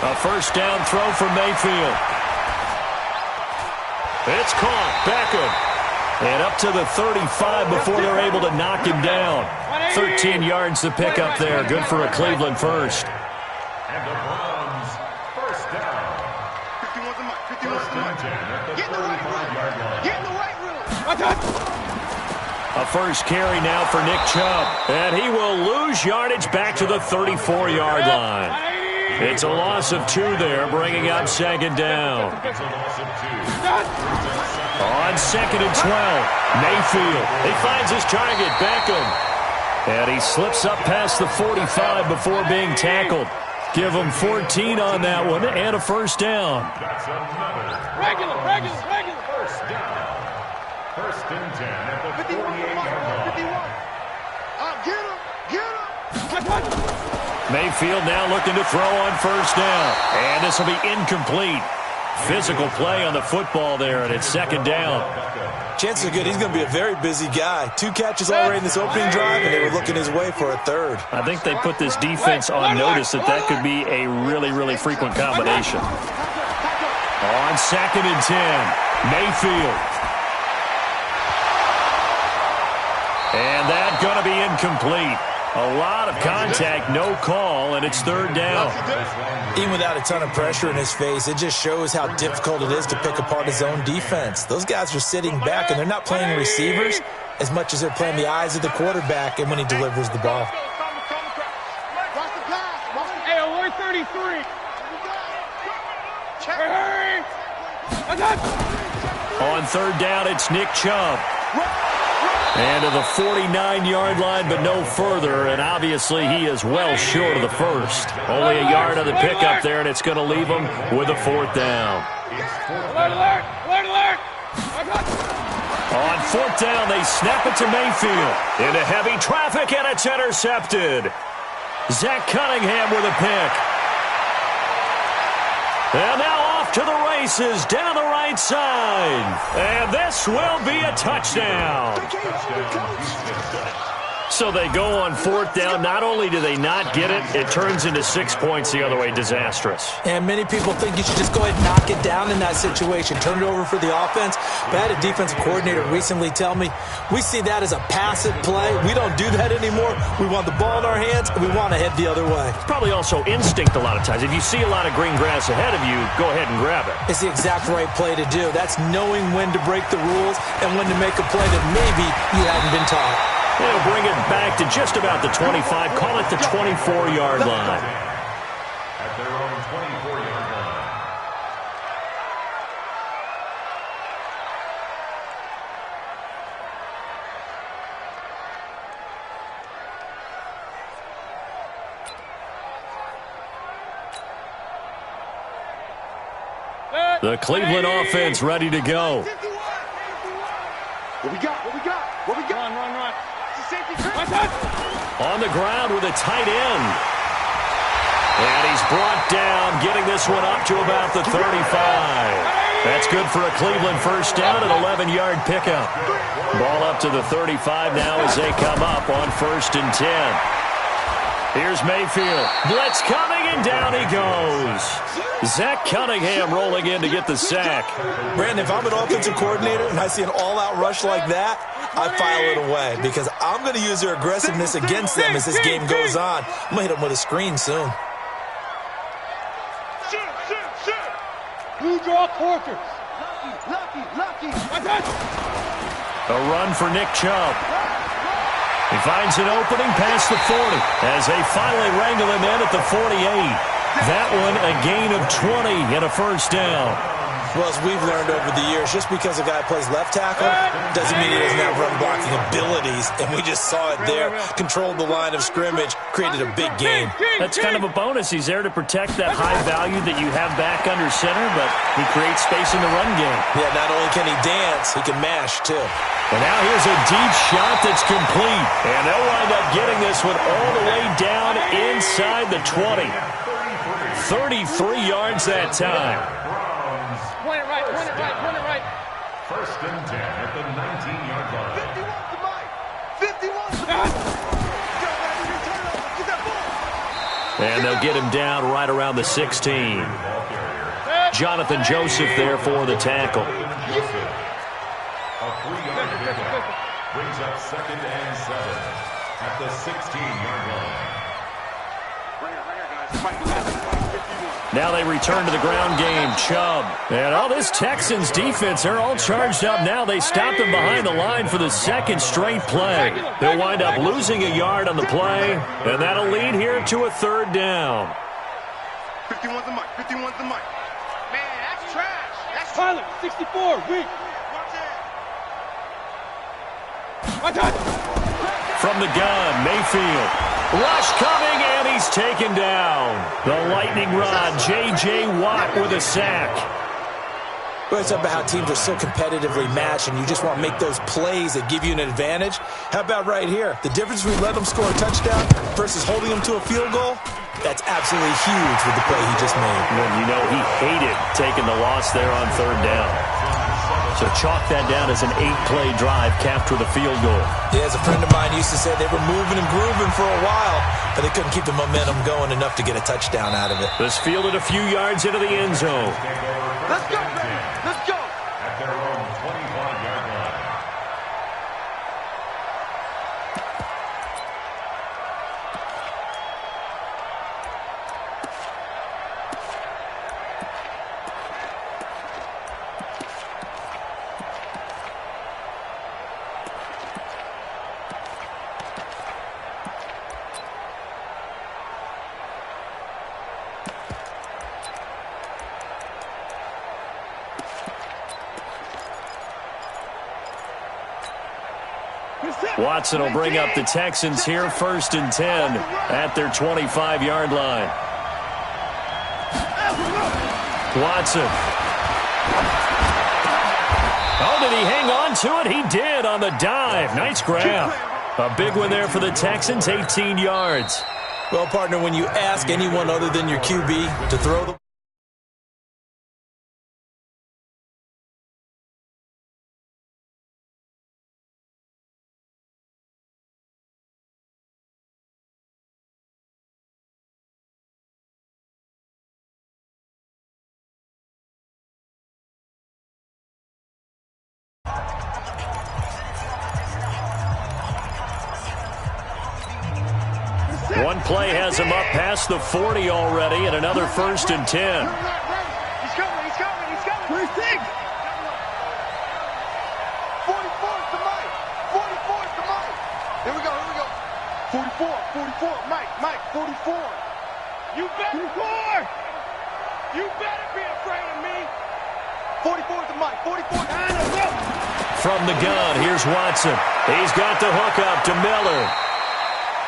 A first down throw from Mayfield. It's caught. Beckham. And up to the 35 before they're able to knock him down. 13 yards to pick up there. Good for a Cleveland first. And the Browns, first down. 51's the mark. 51's the mark. Get in the right room. Get in the right room. A first carry now for Nick Chubb. And he will lose yardage back to the 34-yard line. It's a loss of 2 there, bringing up second down. It's a loss of 2. On second and 12, Mayfield. He finds his target, Beckham. And he slips up past the 45 before being tackled. Give him 14 on that one and a first down. That's another. Regular. First down. First and 10 at the 48-yard line. Get him. Mayfield now looking to throw on first down. And this will be incomplete. Physical play on the football there, and it's second down. Chances are good he's going to be a very busy guy. 2 catches already in this opening drive, and they were looking his way for a third. I think they put this defense on notice that could be a really, really frequent combination. On second and 10, Mayfield. And that's going to be incomplete. A lot of contact, no call, and it's third down. Even without a ton of pressure in his face, it just shows how difficult it is to pick apart his own defense. Those guys are sitting back, and they're not playing receivers as much as they're playing the eyes of the quarterback and when he delivers the ball. Hey, 133. Hurry. On third down, it's Nick Chubb. And to the 49-yard line, but no further. And obviously, he is well short of the first. Only a yard on the pickup there, and it's going to leave him with a 4th down. Alert, alert, alert, alert. On 4th down, they snap it to Mayfield. Into heavy traffic, and it's intercepted. Zach Cunningham with a pick. And now off to the races down the right side. And this will be a touchdown. So they go on 4th down. Not only do they not get it, it turns into 6 points the other way. Disastrous. And many people think you should just go ahead and knock it down in that situation. Turn it over for the offense. But I had a defensive coordinator recently tell me, we see that as a passive play. We don't do that anymore. We want the ball in our hands, and we want to head the other way. It's probably also instinct a lot of times. If you see a lot of green grass ahead of you, go ahead and grab it. It's the exact right play to do. That's knowing when to break the rules and when to make a play that maybe you hadn't been taught. They'll bring it back to just about the 25. Call it the 24-yard line. At their own 24-yard line. The Cleveland offense ready to go. What we got? What we got? What we got? Run. On the ground with a tight end. And he's brought down, getting this one up to about the 35. That's good for a Cleveland first down, an 11-yard pickup. Ball up to the 35 now as they come up on 1st and 10. Here's Mayfield. Blitz coming, and down he goes. Zach Cunningham rolling in to get the sack. Brandon, if I'm an offensive coordinator and I see an all-out rush like that, I file it away because I'm going to use their aggressiveness against them as this game goes on. I'm going to hit them with a screen soon. Blue draw quarters. Lucky. A run for Nick Chubb. He finds an opening past the 40 as they finally wrangle him in at the 48. That one a gain of 20 and a first down. Well, as we've learned over the years, just because a guy plays left tackle doesn't mean he doesn't have run blocking abilities. And we just saw it there. Controlled the line of scrimmage, created a big game. That's kind of a bonus. He's there to protect that high value that you have back under center, but he creates space in the run game. Yeah, not only can he dance, he can mash, too. And now here's a deep shot that's complete. And they'll wind up getting this one all the way down inside the 20. 33 yards that time. Point it right. 1st and 10 at the 19-yard line. 51 to Mike. And they'll get him down right around the 16. Jonathan Joseph there for the tackle. A 3-yard pickup brings up 2nd and 7 at the 16-yard line. Now they return to the ground game. Chubb. And all this Texans defense, they're all charged up now. They stopped them behind the line for the 2nd straight play. They'll wind up losing a yard on the play, and that'll lead here to a 3rd down. 51's the mic. 51's the mic. Man, that's trash. That's Tyler, 64, weak. From the gun, Mayfield. Rush coming, and he's taken down. The lightning rod, J.J. Watt with a sack. Well, it's about how teams are so competitively matched, and you just want to make those plays that give you an advantage. How about right here? The difference between letting them score a touchdown versus holding them to a field goal, that's absolutely huge with the play he just made. Well, you know, he hated taking the loss there on 3rd down. So chalk that down as an 8-play drive capped with a field goal. Yeah, as a friend of mine used to say, they were moving and grooving for a while, but they couldn't keep the momentum going enough to get a touchdown out of it. This fielded a few yards into the end zone. Let's go, baby. Let's go. At their own 25-yard line. Watson will bring up the Texans here 1st and 10 at their 25-yard line. Watson. Oh, did he hang on to it? He did on the dive. Nice grab. A big one there for the Texans, 18 yards. Well, partner, when you ask anyone other than your QB to throw the one play has him up past the 40 already, and another 1st and 10. He's coming. Where's Diggs? 44's to Mike. 44's to Mike. Here we go. 44. Mike, 44. You better. 44. You better be afraid of me. 44's to Mike. 44. From the gun, here's Watson. He's got the hook up to Miller.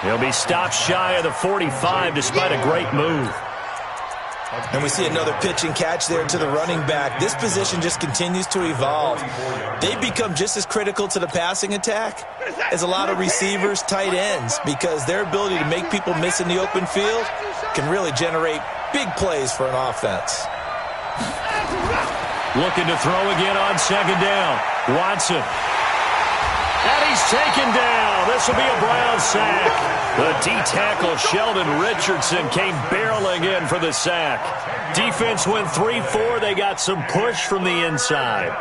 He'll be stopped shy of the 45 despite a great move. And we see another pitch and catch there to the running back. This position just continues to evolve. They become just as critical to the passing attack as a lot of receivers, tight ends, because their ability to make people miss in the open field can really generate big plays for an offense. Looking to throw again on 2nd down. Watson. And he's taken down. This will be a Brown sack. The D-tackle Sheldon Richardson came barreling in for the sack. Defense went 3-4. They got some push from the inside.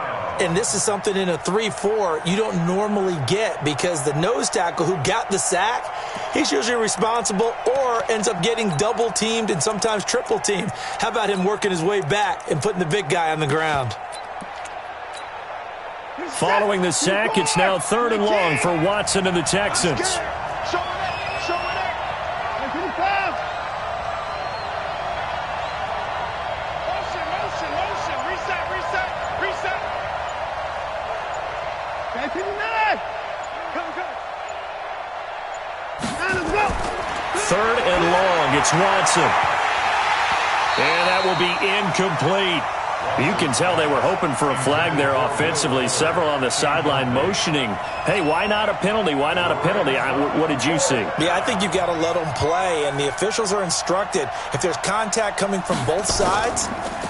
And this is something in a 3-4 you don't normally get, because the nose tackle who got the sack, he's usually responsible or ends up getting double-teamed and sometimes triple-teamed. How about him working his way back and putting the big guy on the ground? Following the sack, it's now 3rd and long for Watson and the Texans. Show it up. Motion. Reset. Back to the 9. Come. 3rd and long, it's Watson. And that will be incomplete. You can tell they were hoping for a flag there offensively. Several on the sideline motioning, hey, why not a penalty? What did you see? Yeah, I think you've got to let them play, and the officials are instructed, if there's contact coming from both sides,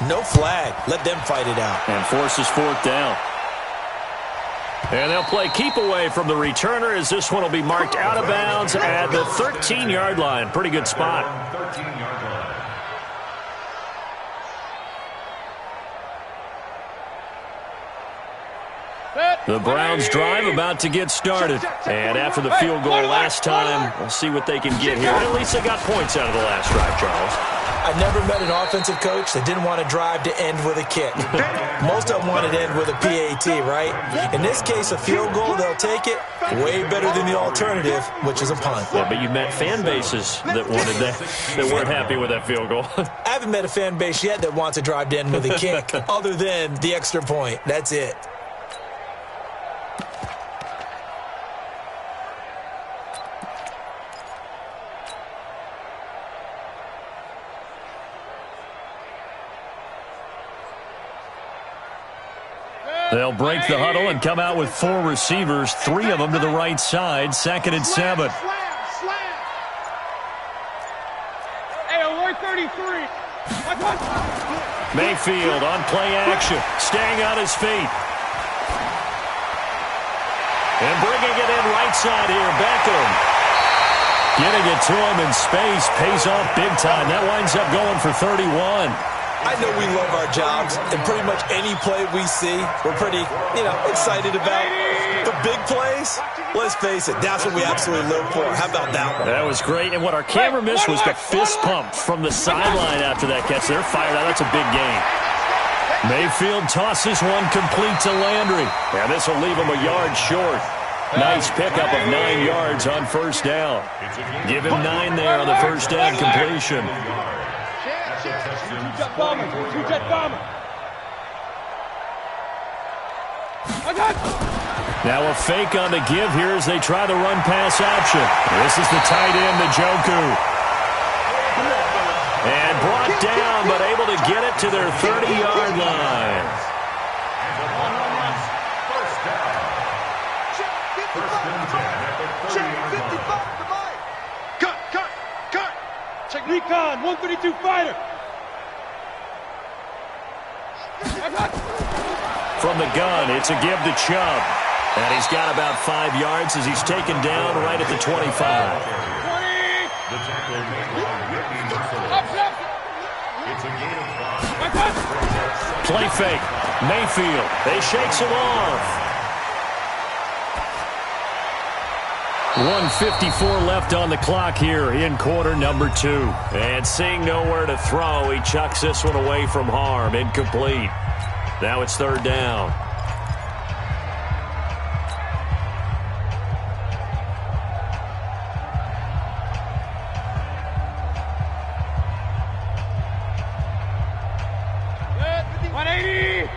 no flag. Let them fight it out. And forces 4th down. And they'll play keep away from the returner, as this one will be marked out of bounds at the 13-yard line. Pretty good spot. 13-yard line. The Browns drive about to get started. And after the field goal last time, we'll see what they can get here. At least they got points out of the last drive, Charles. I never met an offensive coach that didn't want to drive to end with a kick. Most of them wanted to end with a PAT, right? In this case, a field goal, they'll take it. Way better than the alternative, which is a punt. Yeah, but you met fan bases that wanted that weren't happy with that field goal. I haven't met a fan base yet that wants to drive to end with a kick, other than the extra point. That's it. They'll break the huddle and come out with 4 receivers, 3 of them to the right side, 2nd and 7. Slam. Hey, alert 33. Mayfield on play action, staying on his feet. And bringing it in right side here, Beckham. Getting it to him in space pays off big time. That winds up going for 31. I know we love our jobs, and pretty much any play we see, we're pretty, excited about. The big plays, let's face it, that's what we absolutely live for. How about that one? That was great, and what our camera missed was the fist pump from the sideline after that catch. They're fired out. That's a big gain. Mayfield tosses one complete to Landry, and this will leave him a yard short. Nice pickup of 9 yards on 1st down. Give him 9 there on the 1st down completion. Two-jet bomber. Now a fake on the give here as they try the run-pass option. This is the tight end, Njoku. And brought down, but able to get it to their 30-yard line. Cut. Check recon, 132 fighter. From the gun, it's a give to Chubb. And he's got about 5 yards as he's taken down right at the 25. The tackle made by Whitney Merciless. It's a gain of 5. Play fake. Mayfield. They shakes him off. 1:54 left on the clock here in quarter number 2. And seeing nowhere to throw, he chucks this one away from harm. Incomplete. Now it's third down.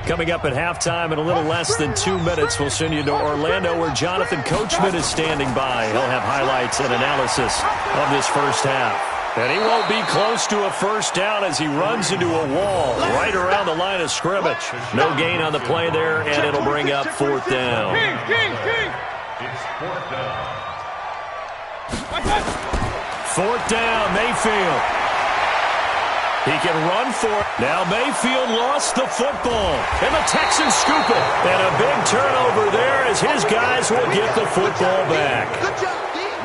Coming up at halftime in a little less than 2 minutes, we'll send you to Orlando where Jonathan Coachman is standing by. He'll have highlights and analysis of this first half. And he won't be close to a first down as he runs into a wall right around the line of scrimmage. No gain on the play there, and it'll bring up fourth down. It's fourth down. Fourth down, Mayfield. He can run for it. Now Mayfield lost the football, and the Texans scoop it. And a big turnover there as his guys will get the football back.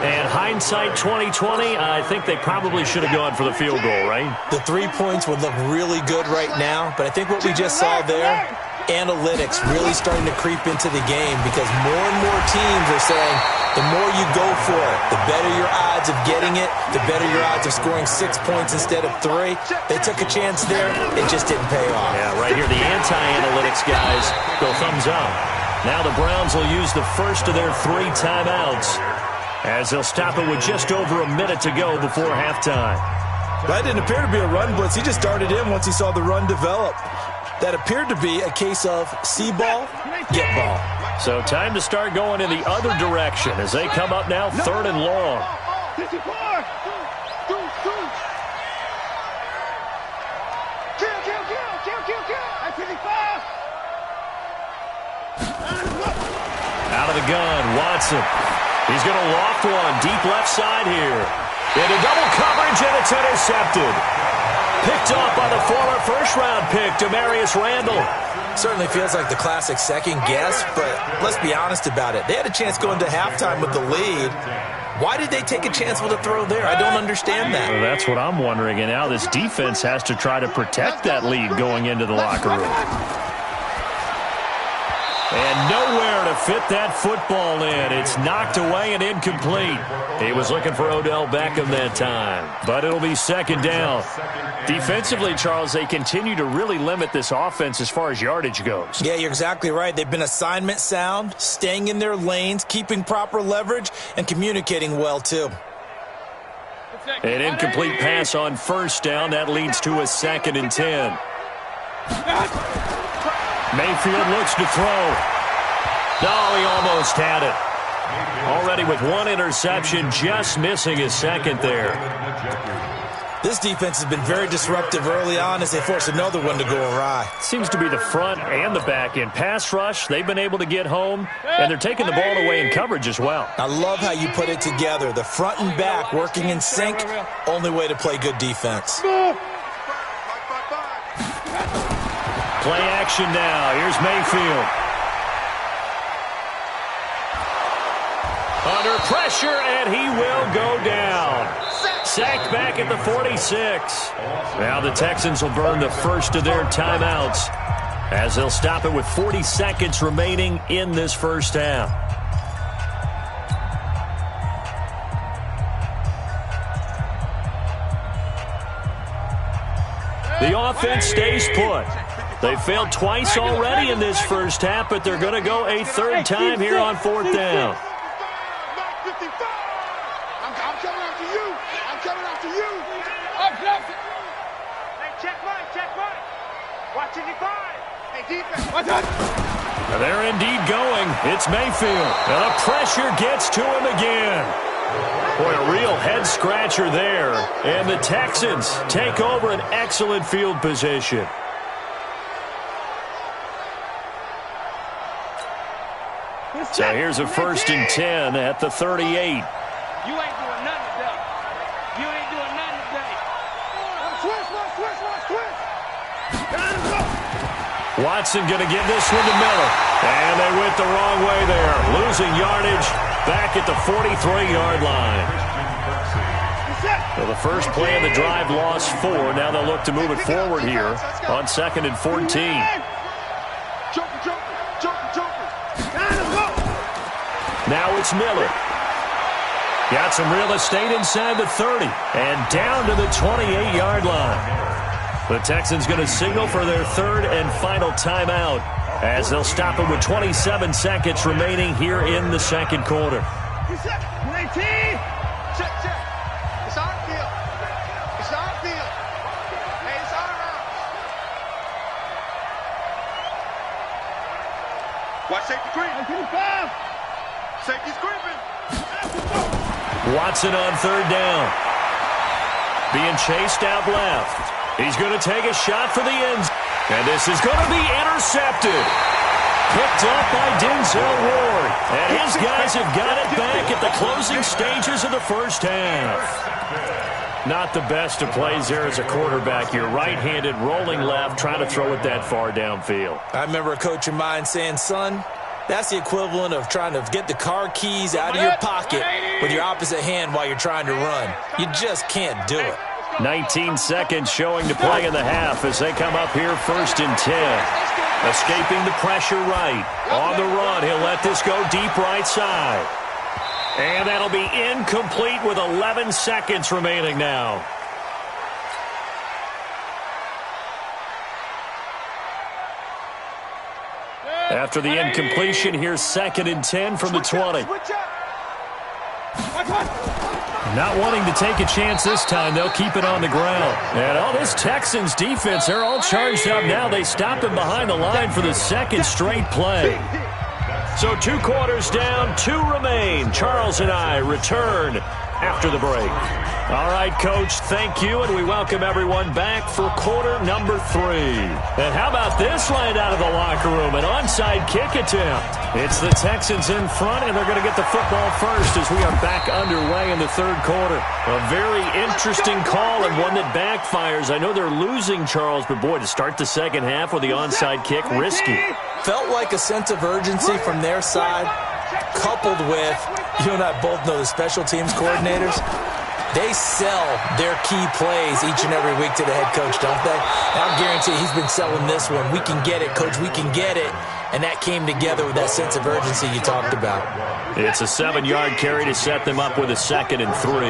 And hindsight 2020, I think they probably should have gone for the field goal, right? The 3 points would look really good right now, but I think what we just saw there, analytics really starting to creep into the game because more and more teams are saying the more you go for it, the better your odds of getting it, the better your odds of scoring 6 points instead of 3. They took a chance there. It just didn't pay off. Yeah, right here, the anti-analytics guys go thumbs up. Now the Browns will use the first of their 3 timeouts as they'll stop it with just over a minute to go before halftime. That didn't appear to be a run blitz. He just darted in once he saw the run develop. That appeared to be a case of see ball, get ball. So time to start going in the other direction as they come up now third and long. Out of the gun, Watson. He's going to loft one deep left side here. Into double coverage, and it's intercepted. Picked off by the former first-round pick, Demarius Randall. Certainly feels like the classic second guess, but let's be honest about it. They had a chance going to halftime with the lead. Why did they take a chance with a throw there? I don't understand that. Well, that's what I'm wondering, and now this defense has to try to protect that lead going into the locker room. And nowhere to fit that football in. It's knocked away and incomplete. He was looking for Odell Beckham that time, but it'll be second down. Defensively, Charles, they continue to really limit this offense as far as yardage goes. Yeah, you're exactly right. They've been assignment sound, staying in their lanes, keeping proper leverage, and communicating well, too. An incomplete pass on first down. That leads to a 2nd and 10. Mayfield looks to throw. No, he almost had it. Already with 1 interception, just missing his 2nd there. This defense has been very disruptive early on as they force another one to go awry. Seems to be the front and the back end. Pass rush, they've been able to get home, and they're taking the ball away in coverage as well. I love how you put it together. The front and back working in sync, only way to play good defense. Play action now. Here's Mayfield. Under pressure, and he will go down. Sacked back at the 46. Now the Texans will burn the first of their timeouts as they'll stop it with 40 seconds remaining in this first half. The offense stays put. They failed twice already in this first half, but they're going to go a third time here on fourth down. I'm coming after you. I'm coming after you. Hey, check mine. Watch 55. They're indeed going. It's Mayfield. And the pressure gets to him again. Boy, a real head-scratcher there. And the Texans take over an excellent field position. So here's a 1st and 10 at the 38. You ain't doing nothing today. You ain't doing nothing today. Switch. Watson going to give this one to Miller. And they went the wrong way there. Losing yardage back at the 43-yard line. So the first play of the drive lost 4. Now they'll look to move it forward here on 2nd and 14. Now it's Miller. Got some real estate inside the 30 and down to the 28-yard line. The Texans going to signal for their 3rd and final timeout as they'll stop it with 27 seconds remaining here in the 2nd quarter. Check. It's our field. It's our field. Hey, it's our house. Watch safety creep. Safety's creeping. Watson on 3rd down. Being chased out left. He's going to take a shot for the end. And this is going to be intercepted. Picked up by Denzel Ward. And his guys have got it back at the closing stages of the first half. Not the best of plays there as a quarterback. You're right-handed, rolling left, trying to throw it that far downfield. I remember a coach of mine saying, son, that's the equivalent of trying to get the car keys out of your pocket with your opposite hand while you're trying to run. You just can't do it. 19 seconds showing to play in the half as they come up here 1st and 10. Escaping the pressure right. On the run, he'll let this go deep right side. And that'll be incomplete with 11 seconds remaining now. After the incompletion, here's 2nd and 10 from the 20. Not wanting to take a chance this time, they'll keep it on the ground. And all this Texans defense, they're all charged up now. They stopped him behind the line for the 2nd straight play. So 2 quarters down, 2 remain. Charles and I return after the break. All right, Coach, thank you, and we welcome everyone back for quarter number 3. And how about this line out of the locker room, an onside kick attempt. It's the Texans in front, and they're going to get the football first as we are back underway in the 3rd quarter. A very interesting call and one that backfires. I know they're losing, Charles, but boy, to start the 2nd half with the onside kick, risky. Felt like a sense of urgency from their side, coupled with, you and I both know the special teams coordinators, they sell their key plays each and every week to the head coach, don't they? And I guarantee he's been selling this one. We can get it, Coach. We can get it. And that came together with that sense of urgency you talked about. It's a 7-yard carry to set them up with a 2nd and 3.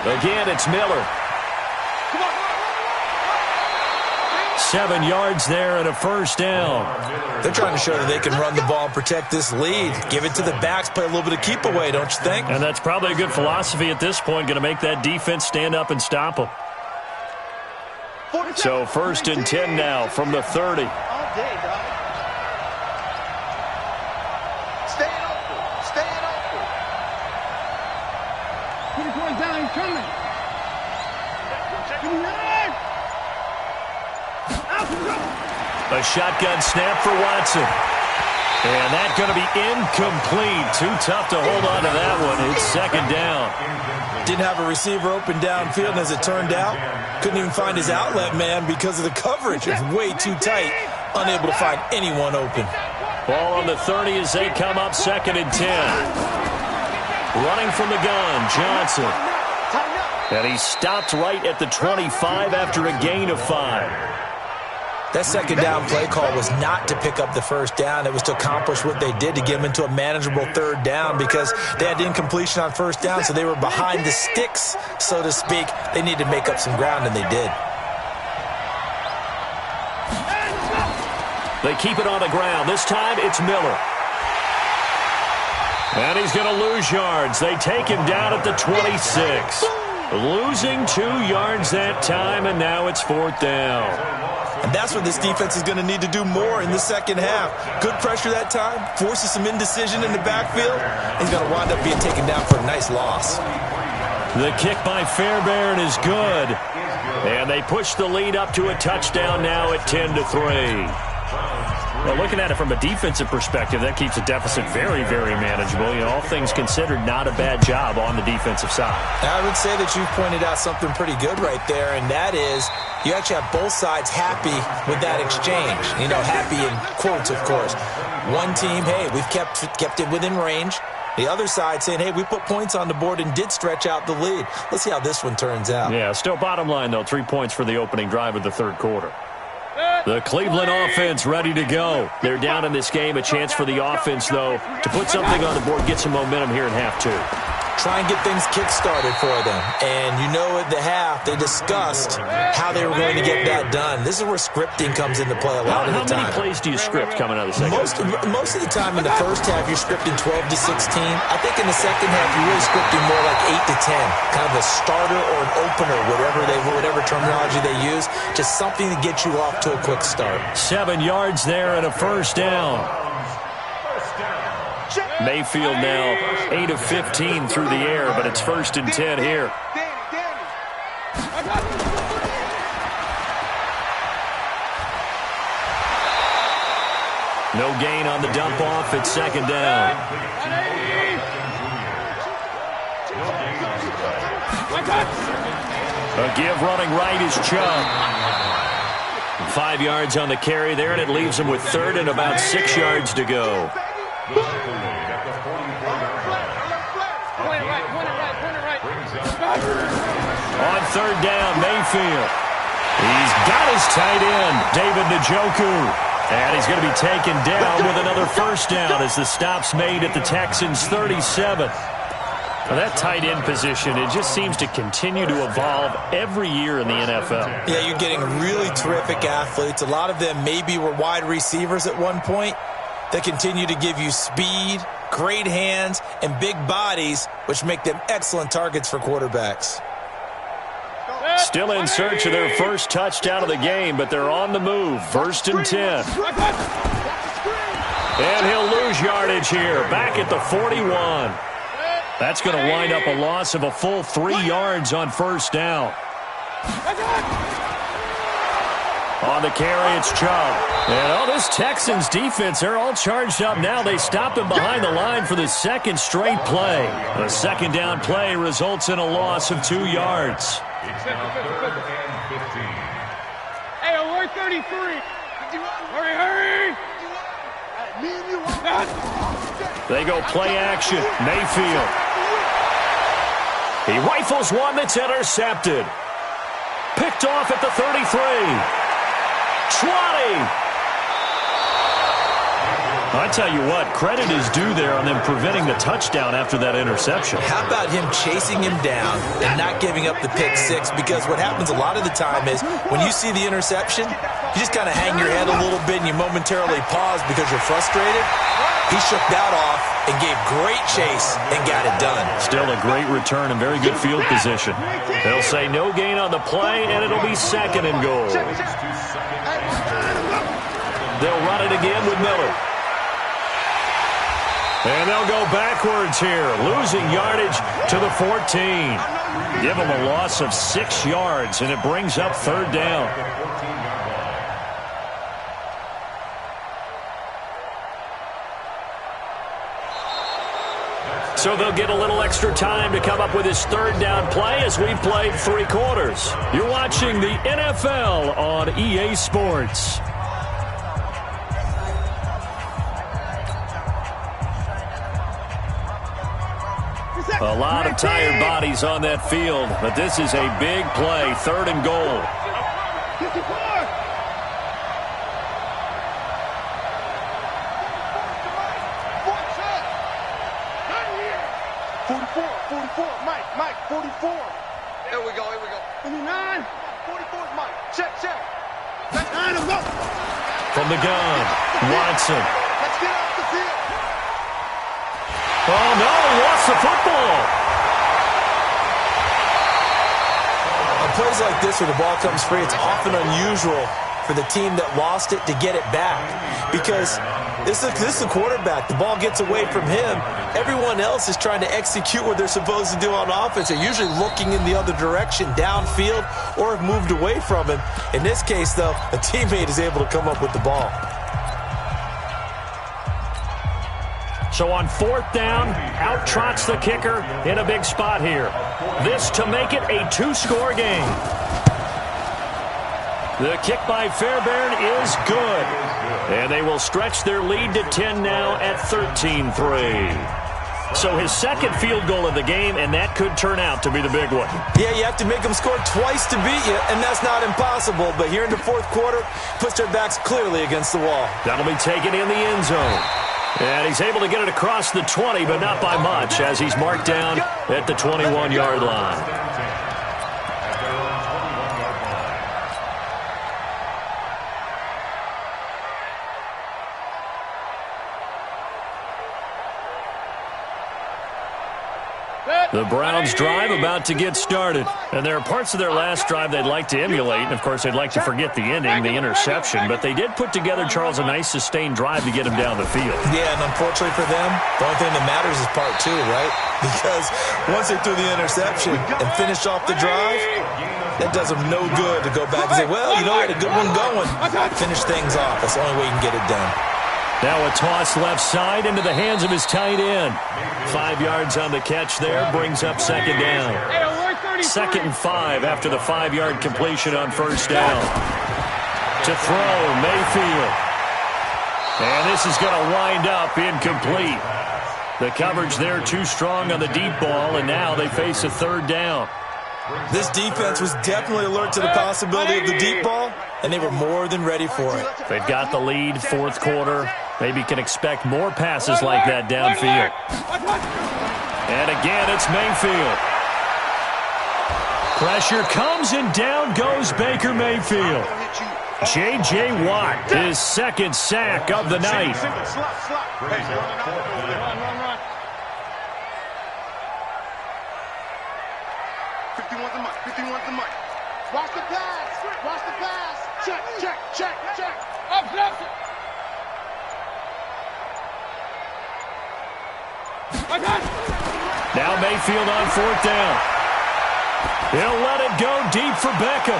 Again, it's Miller. 7 yards there and a 1st down. They're trying to show that they can run the ball and protect this lead. Give it to the backs, play a little bit of keep away, don't you think? And that's probably a good philosophy at this point, going to make that defense stand up and stop them. So 1st and 10 now from the 30. All day, dog. Staying open. Staying open. Put it going down. He's coming. A shotgun snap for Watson. And that's going to be incomplete. Too tough to hold on to that one. It's 2nd down. Didn't have a receiver open downfield, and as it turned out, couldn't even find his outlet man because of the coverage. It's way too tight. Unable to find anyone open. Ball on the 30 as they come up 2nd and 10. Running from the gun, Johnson. And he stopped right at the 25 after a gain of 5. That 2nd down play call was not to pick up the 1st down. It was to accomplish what they did to get them into a manageable 3rd down because they had incompletion on 1st down, so they were behind the sticks, so to speak. They needed to make up some ground, and they did. They keep it on the ground. This time it's Miller. And he's going to lose yards. They take him down at the 26. Losing 2 yards that time, and now it's 4th down. And that's what this defense is going to need to do more in the second half. Good pressure that time, forces some indecision in the backfield. He's going to wind up being taken down for a nice loss. The kick by Fairbairn is good. And they push the lead up to a touchdown now at 10-3. Well, looking at it from a defensive perspective, that keeps the deficit very, very manageable. You know, all things considered, not a bad job on the defensive side. I would say that you've pointed out something pretty good right there, and that is you actually have both sides happy with that exchange. You know, happy in quotes, of course. One team, hey, we've kept it within range. The other side saying, hey, we put points on the board and did stretch out the lead. Let's see how this one turns out. Yeah, still bottom line, though, 3 points for the opening drive of the third quarter. The Cleveland offense ready to go. They're down in this game. A chance for the offense, though, to put something on the board, get some momentum here in half 2. Try and get things kick-started for them. And you know at the half, they discussed how they were going to get that done. This is where scripting comes into play a lot of the time. How many plays do you script coming out of the second half? Most of the time in the first half, you're scripting 12 to 16. I think in the second half, you're really scripting more like 8 to 10. Kind of a starter or an opener, whatever terminology they use. Just something to get you off to a quick start. 7 yards there and a first down. Mayfield now 8 of 15 through the air, but it's 1st and 10 here. No gain on the dump off. It's 2nd down. A give running right is Chubb. 5 yards on the carry there, and it leaves him with 3rd and about 6 yards to go. On 3rd down, Mayfield. He's got his tight end, David Njoku. And he's going to be taken down with another first down as the stop's made at the Texans' 37. Well, that tight end position, it just seems to continue to evolve every year in the NFL. Yeah, you're getting really terrific athletes. A lot of them maybe were wide receivers at one point. They continue to give you speed, great hands, and big bodies, which make them excellent targets for quarterbacks. Still in search of their first touchdown of the game, but they're on the move. 1st and 10. And he'll lose yardage here, back at the 41. That's going to wind up a loss of a full 3 yards on 1st down. On the carry, it's Chubb. And all this Texans defense, they're all charged up now. They stop him behind the line for the 2nd straight play. The 2nd down play results in a loss of 2 yards. It's now 3rd and 15. Hey, we're 33. Hurry. They go play action. Mayfield. He rifles one that's intercepted. Picked off at the 33. 20. I tell you what, credit is due there on them preventing the touchdown after that interception. How about him chasing him down and not giving up the pick six? Because what happens a lot of the time is when you see the interception, you just kind of hang your head a little bit and you momentarily pause because you're frustrated. He shook that off and gave great chase and got it done. Still a great return and very good field position. They'll say no gain on the play, and it'll be 2nd and goal. They'll run it again with Miller. And they'll go backwards here, losing yardage to the 14. Give them a loss of 6 yards, and it brings up 3rd down. So they'll get a little extra time to come up with his 3rd down play as we've played 3 quarters. You're watching the NFL on EA Sports. A lot of tired bodies on that field, but this is a big play, 3rd and goal. 44, Mike, 44. Here we go. 29. 44 is Mike. Check. 9 of them. from the gun. Watson. Let's get off the field. Oh, no, he lost the football. On plays like this where the ball comes free, it's often unusual for the team that lost it to get it back, because this is the quarterback. The ball gets away from him. Everyone else is trying to execute what they're supposed to do on offense. They're usually looking in the other direction, downfield, or have moved away from him. In this case, though, a teammate is able to come up with the ball. So on 4th down, out trots the kicker in a big spot here. This to make it a 2-score game. The kick by Fairbairn is good. And they will stretch their lead to 10 now at 13-3. So his second field goal of the game, and that could turn out to be the big one. Yeah, you have to make them score twice to beat you, and that's not impossible. But here in the 4th quarter, puts their backs clearly against the wall. That'll be taken in the end zone. And he's able to get it across the 20, but not by much, as he's marked down at the 21-yard line. The Browns drive about to get started. And there are parts of their last drive they'd like to emulate. And, of course, they'd like to forget the ending, the interception. But they did put together, Charles, a nice sustained drive to get him down the field. Yeah, and unfortunately for them, the only thing that matters is part 2, right? Because once they threw the interception and finished off the drive, that does them no good to go back and say, well, you know, we had a good one going. Finish things off. That's the only way you can get it done. Now a toss left side into the hands of his tight end. 5 yards on the catch there, brings up 2nd down. 2nd and 5 after the 5-yard completion on 1st down. To throw, Mayfield. And this is going to wind up incomplete. The coverage there too strong on the deep ball, and now they face a 3rd down. This defense was definitely alert to the possibility of the deep ball, and they were more than ready for it. They've got the lead, 4th quarter. Maybe can expect more passes like that downfield. And again, it's Mayfield. Pressure comes, and down goes Baker Mayfield. J.J. Watt, his 2nd sack of the night. 51's the mic. 51's the mic. Watch the pass. Watch the pass. Check, check, check, check. Up, left. Now Mayfield on 4th down. He'll let it go deep for Beckham.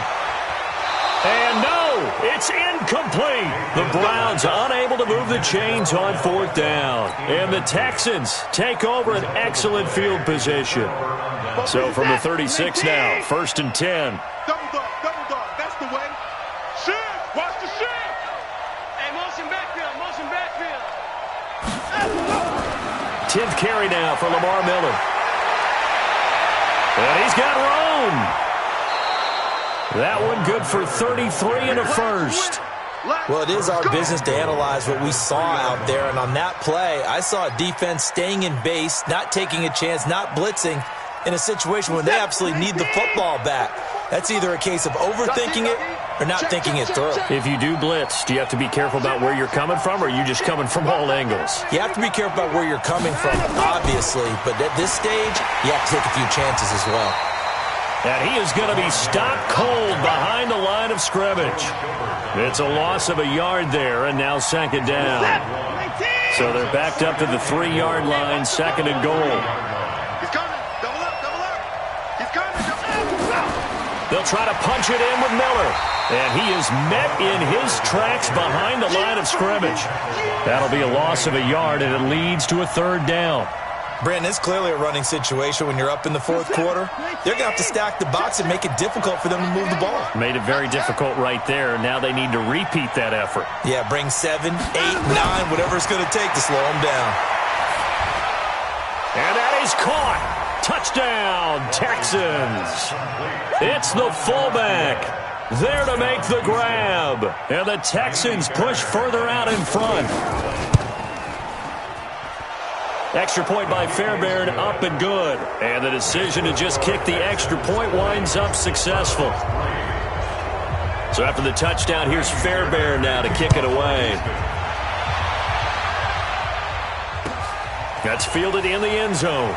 And no, it's incomplete. The Browns unable to move the chains on 4th down. And the Texans take over an excellent field position. So from the 36 now, 1st and 10. Double dog, that's the way. Shift, watch the shift. Hey, motion backfield. 10th carry now for Lamar Miller. And he's got room. That one good for 33 and a 1st. Well, it is our business to analyze what we saw out there. And on that play, I saw a defense staying in base, not taking a chance, not blitzing in a situation where they absolutely need the football back. That's either a case of overthinking it or not thinking it through. If you do blitz, do you have to be careful about where you're coming from, or are you just coming from all angles? You have to be careful about where you're coming from, obviously. But at this stage, you have to take a few chances as well. And he is going to be stopped cold behind the line of scrimmage. It's a loss of a yard there, and now 2nd down. So they're backed up to the 3-yard line, 2nd and goal. He's coming. Double up. He's coming. They'll try to punch it in with Miller. And he is met in his tracks behind the line of scrimmage. That'll be a loss of a yard, and it leads to a 3rd down. Brandon, it's clearly a running situation when you're up in the 4th quarter. They're going to have to stack the box and make it difficult for them to move the ball. Made it very difficult right there. Now they need to repeat that effort. Yeah, bring 7, 8, 9, whatever it's going to take to slow them down. And that is caught. Touchdown, Texans. It's the fullback there to make the grab. And the Texans push further out in front. Extra point by Fairbairn, up and good. And the decision to just kick the extra point winds up successful. So after the touchdown, here's Fairbairn now to kick it away. That's fielded in the end zone.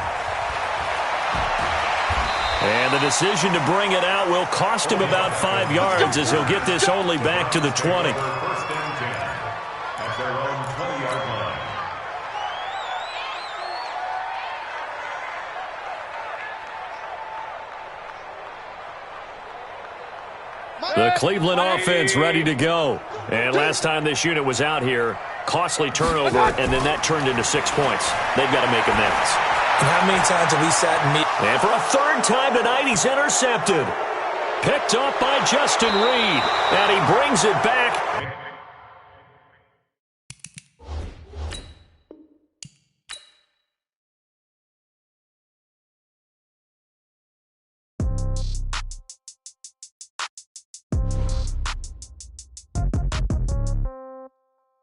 And the decision to bring it out will cost him about 5 yards as he'll get this only back to the 20. First and 10 at their own 20-yard line. The Cleveland offense ready to go. And last time this unit was out here, costly turnover, and then that turned into 6 points. They've got to make amends. And how many times have we sat and And for a third time tonight, he's intercepted. Picked off by Justin Reed. And he brings it back.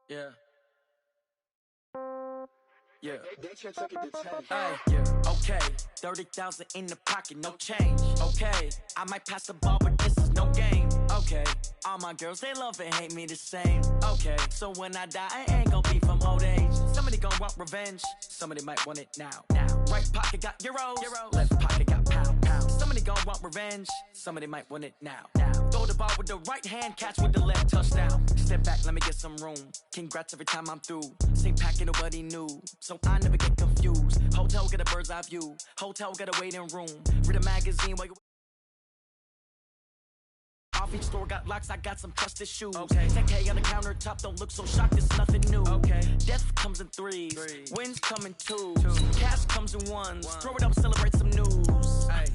Yeah. Yeah. Yeah. Okay. 30,000 in the pocket, no change. Okay. I might pass the ball, but this is no game. Okay. All my girls, they love and hate me the same. Okay. So when I die, I ain't gonna be from old age. Somebody gonna want revenge. Somebody might want it now. Right pocket got euros. Left pocket got pound. Somebody gonna want revenge. Somebody might want it now. Throw the ball with the right hand, catch with the left, touchdown. Step back, let me get some room. Congrats every time I'm through. Same packet, nobody knew. So I never get confused. Hotel get a bird's eye view. Hotel get a waiting room. Read a magazine while you off each store got locks, I got some trusted shoes. Okay. 10K on the countertop, don't look so shocked, it's nothing new. Okay. Death comes in threes. Wins come in twos. Cash comes in ones. Throw it up, celebrate some news. Ay.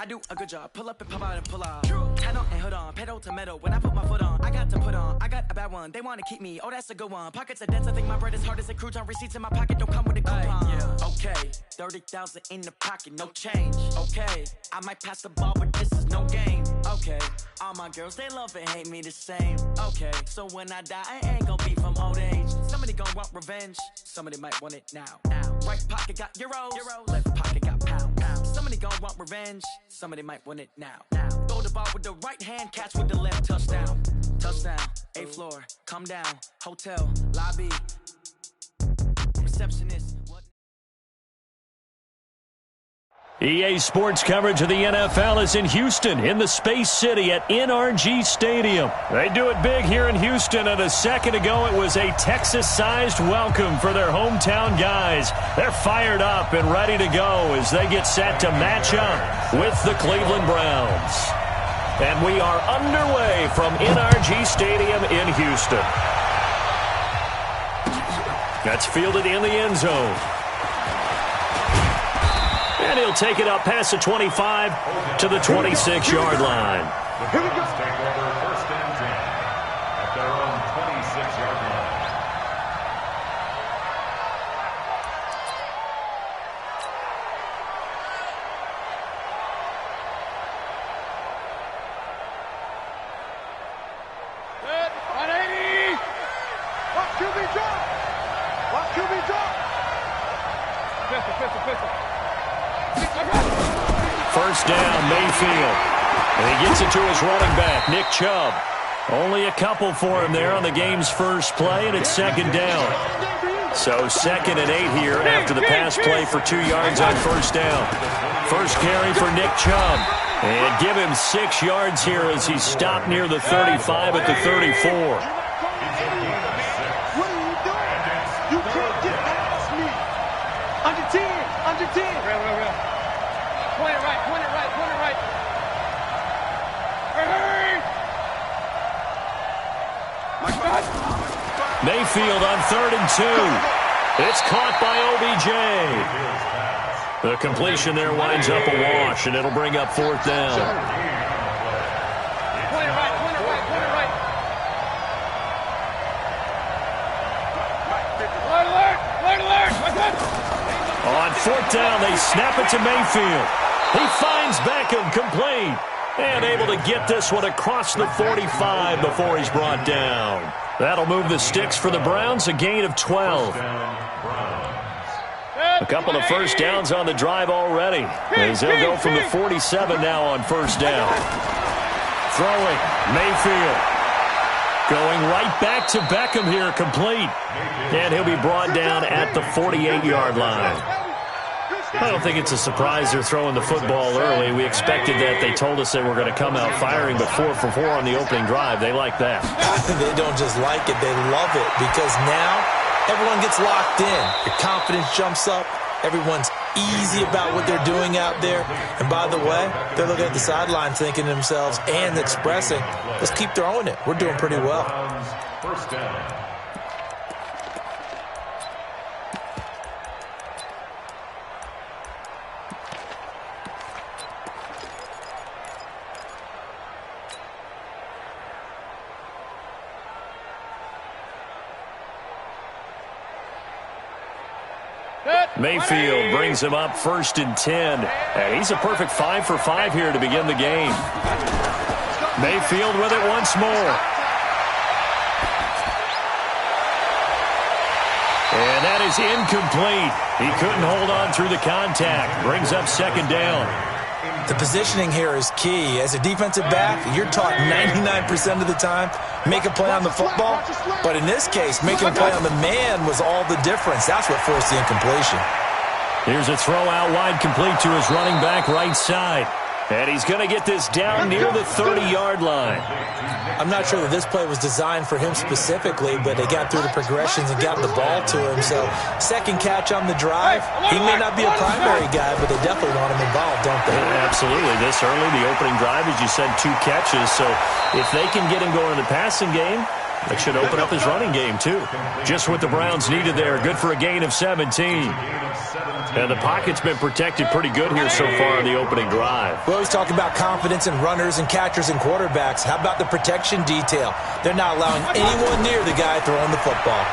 I do a good job. Pull up and pop out and pull out. Head on and hood on. Pedal to metal. When I put my foot on, I got to put on. I got a bad one. They want to keep me. Oh, that's a good one. Pockets are dense. I think my bread is hard as a crouton. Receipts in my pocket don't come with a coupon. Yeah. Okay. 30,000 in the pocket. No change. Okay. I might pass the ball, but this is no game. Okay. All my girls, they love and hate me the same. Okay. So when I die, I ain't gonna be from old age. Somebody gonna want revenge. Somebody might want it now. Right pocket got euros. Left pocket got pound. Somebody gonna want revenge. Somebody might want it now. Throw the ball with the right hand, catch with the left, touchdown. Touchdown, 8th floor, come down, hotel, lobby, receptionist. EA Sports coverage of the NFL is in Houston, in the Space City at NRG Stadium. They do it big here in Houston, and a second ago it was a Texas-sized welcome for their hometown guys. They're fired up and ready to go as they get set to match up with the Cleveland Browns. And we are underway from NRG Stadium in Houston. That's fielded in the end zone. And he'll take it up past the 25 to the 26-yard line. The Browns take over first and 10 at their own 26-yard line. Good. 180. Watch QB drop. Watch QB drop. Pistol. First down, Mayfield. And he gets it to his running back, Nick Chubb. Only a couple for him there on the game's first play, and it's second down. So 2nd and 8 here after the pass play for 2 yards on first down. First carry for Nick Chubb. And give him 6 yards here as he's stopped near the 35 at the 34. What are you doing? You can't get past me. Under 10. Real. Point it right. Hey! My God. Mayfield on 3rd and 2. It's caught by OBJ. The completion there winds up a wash, and it'll bring up 4th down. Point it right. Alert! On 4th down, they snap it to Mayfield. He finds Beckham complete and able to get this one across the 45 before he's brought down. That'll move the sticks for the Browns, a gain of 12. A couple of first downs on the drive already, as they'll go from the 47 now on first down. Throwing, Mayfield. Going right back to Beckham here, complete. And he'll be brought down at the 48-yard line. I don't think it's a surprise they're throwing the football early. We expected that. They told us they were going to come out firing, but 4 for 4 on the opening drive. They like that. They don't just like it, they love it, because now everyone gets locked in. Your confidence jumps up. Everyone's easy about what they're doing out there. And by the way, they're looking at the sideline thinking to themselves and expressing, let's keep throwing it. We're doing pretty well. First down. Mayfield brings him up 1st and 10. And he's a perfect 5 for 5 here to begin the game. Mayfield with it once more. And that is incomplete. He couldn't hold on through the contact. Brings up 2nd down. The positioning here is key. As a defensive back, you're taught 99% of the time, make a play on the football. But in this case, making a play on the man was all the difference. That's what forced the incompletion. Here's a throw out wide, complete to his running back right side. And he's going to get this down near the 30-yard line. I'm not sure that this play was designed for him specifically, but they got through the progressions and got the ball to him. So, second catch on the drive. He may not be a primary guy, but they definitely want him involved, don't they? Absolutely. This early, the opening drive, as you said, 2 catches. So, if they can get him going in the passing game, they should open up his running game, too. Just what the Browns needed there. Good for a gain of 17. And the pocket's been protected pretty good here so far in the opening drive. We always talk about confidence in runners and catchers and quarterbacks. How about the protection detail? They're not allowing anyone near the guy throwing the football.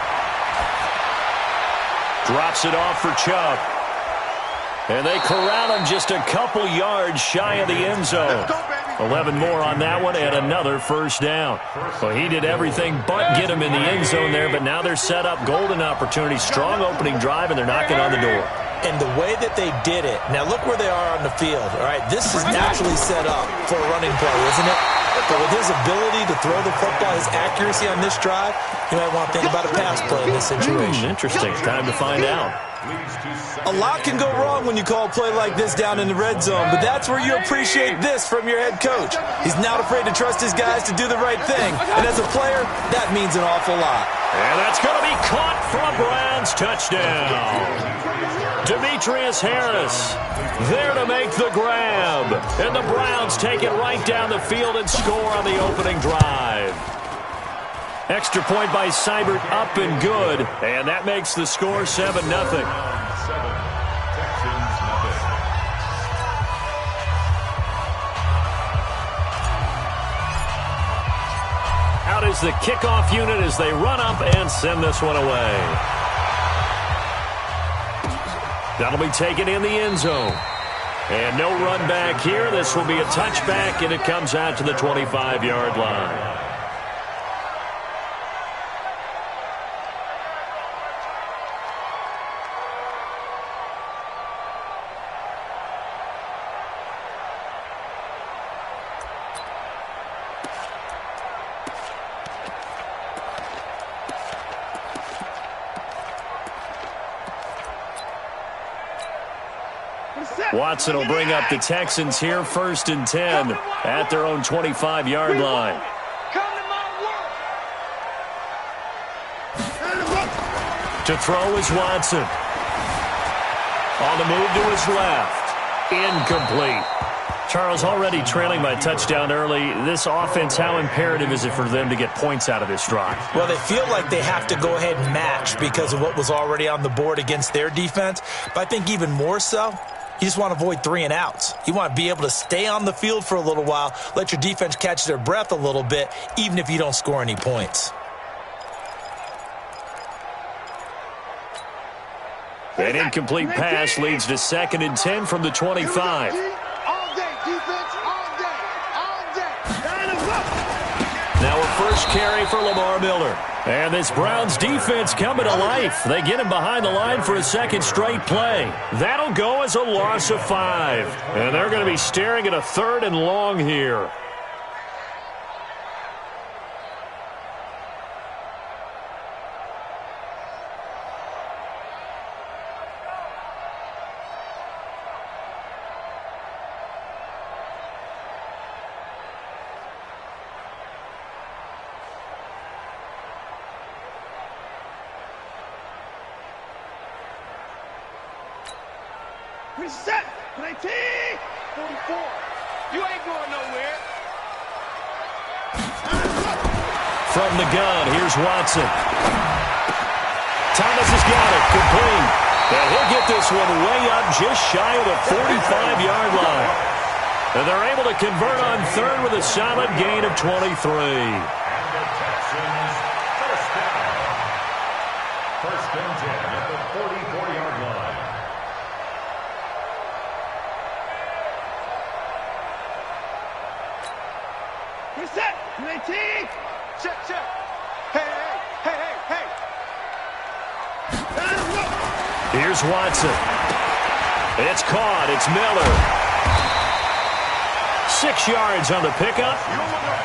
Drops it off for Chubb. And they corral him just a couple yards shy of the end zone. 11 more on that one and another first down. Well, he did everything but get him in the end zone there, but now they're set up golden opportunity. Strong opening drive, and they're knocking on the door. And the way that they did it, now look where they are on the field, all right? This is naturally set up for a running play, isn't it? But with his ability to throw the football, his accuracy on this drive, you might want to think about a pass play in this situation. Interesting. Time to find out. A lot can go wrong when you call a play like this down in the red zone, but that's where you appreciate this from your head coach. He's not afraid to trust his guys to do the right thing, and as a player, that means an awful lot. And that's going to be caught for a Browns touchdown. Demetrius Harris there to make the grab, and the Browns take it right down the field and score on the opening drive. Extra point by Seibert, up and good, and that makes the score 7-0. Out is the kickoff unit as they run up and send this one away. That'll be taken in the end zone. And no run back here. This will be a touchback, and it comes out to the 25-yard line. Watson will bring up the Texans here, 1st and 10 at their own 25-yard line. To throw is Watson. On the move to his left. Incomplete. Charles, already trailing by touchdown early. This offense, how imperative is it for them to get points out of this drive? Well, they feel like they have to go ahead and match because of what was already on the board against their defense. But I think even more so, you just want to avoid 3 and outs. You want to be able to stay on the field for a little while, let your defense catch their breath a little bit, even if you don't score any points. An incomplete pass leads to 2nd and 10 from the 25. Now a first carry for Lamar Miller. And this Browns defense coming to life. They get him behind the line for a second straight play. That'll go as a loss of 5. And they're going to be staring at a 3rd and long here. Reset. Play T. 44. You ain't going nowhere. From the gun, here's Watson. Thomas has got it. Complete. And he'll get this one way up just shy of the 45-yard line. And they're able to convert on third with a solid gain of 23. And the Texans first down. First and 10 at the 44-yard line. Reset. Play T. Check, check. Hey, hey, hey, hey, hey. Here's Watson. It's caught. It's Miller. 6 yards on the pickup,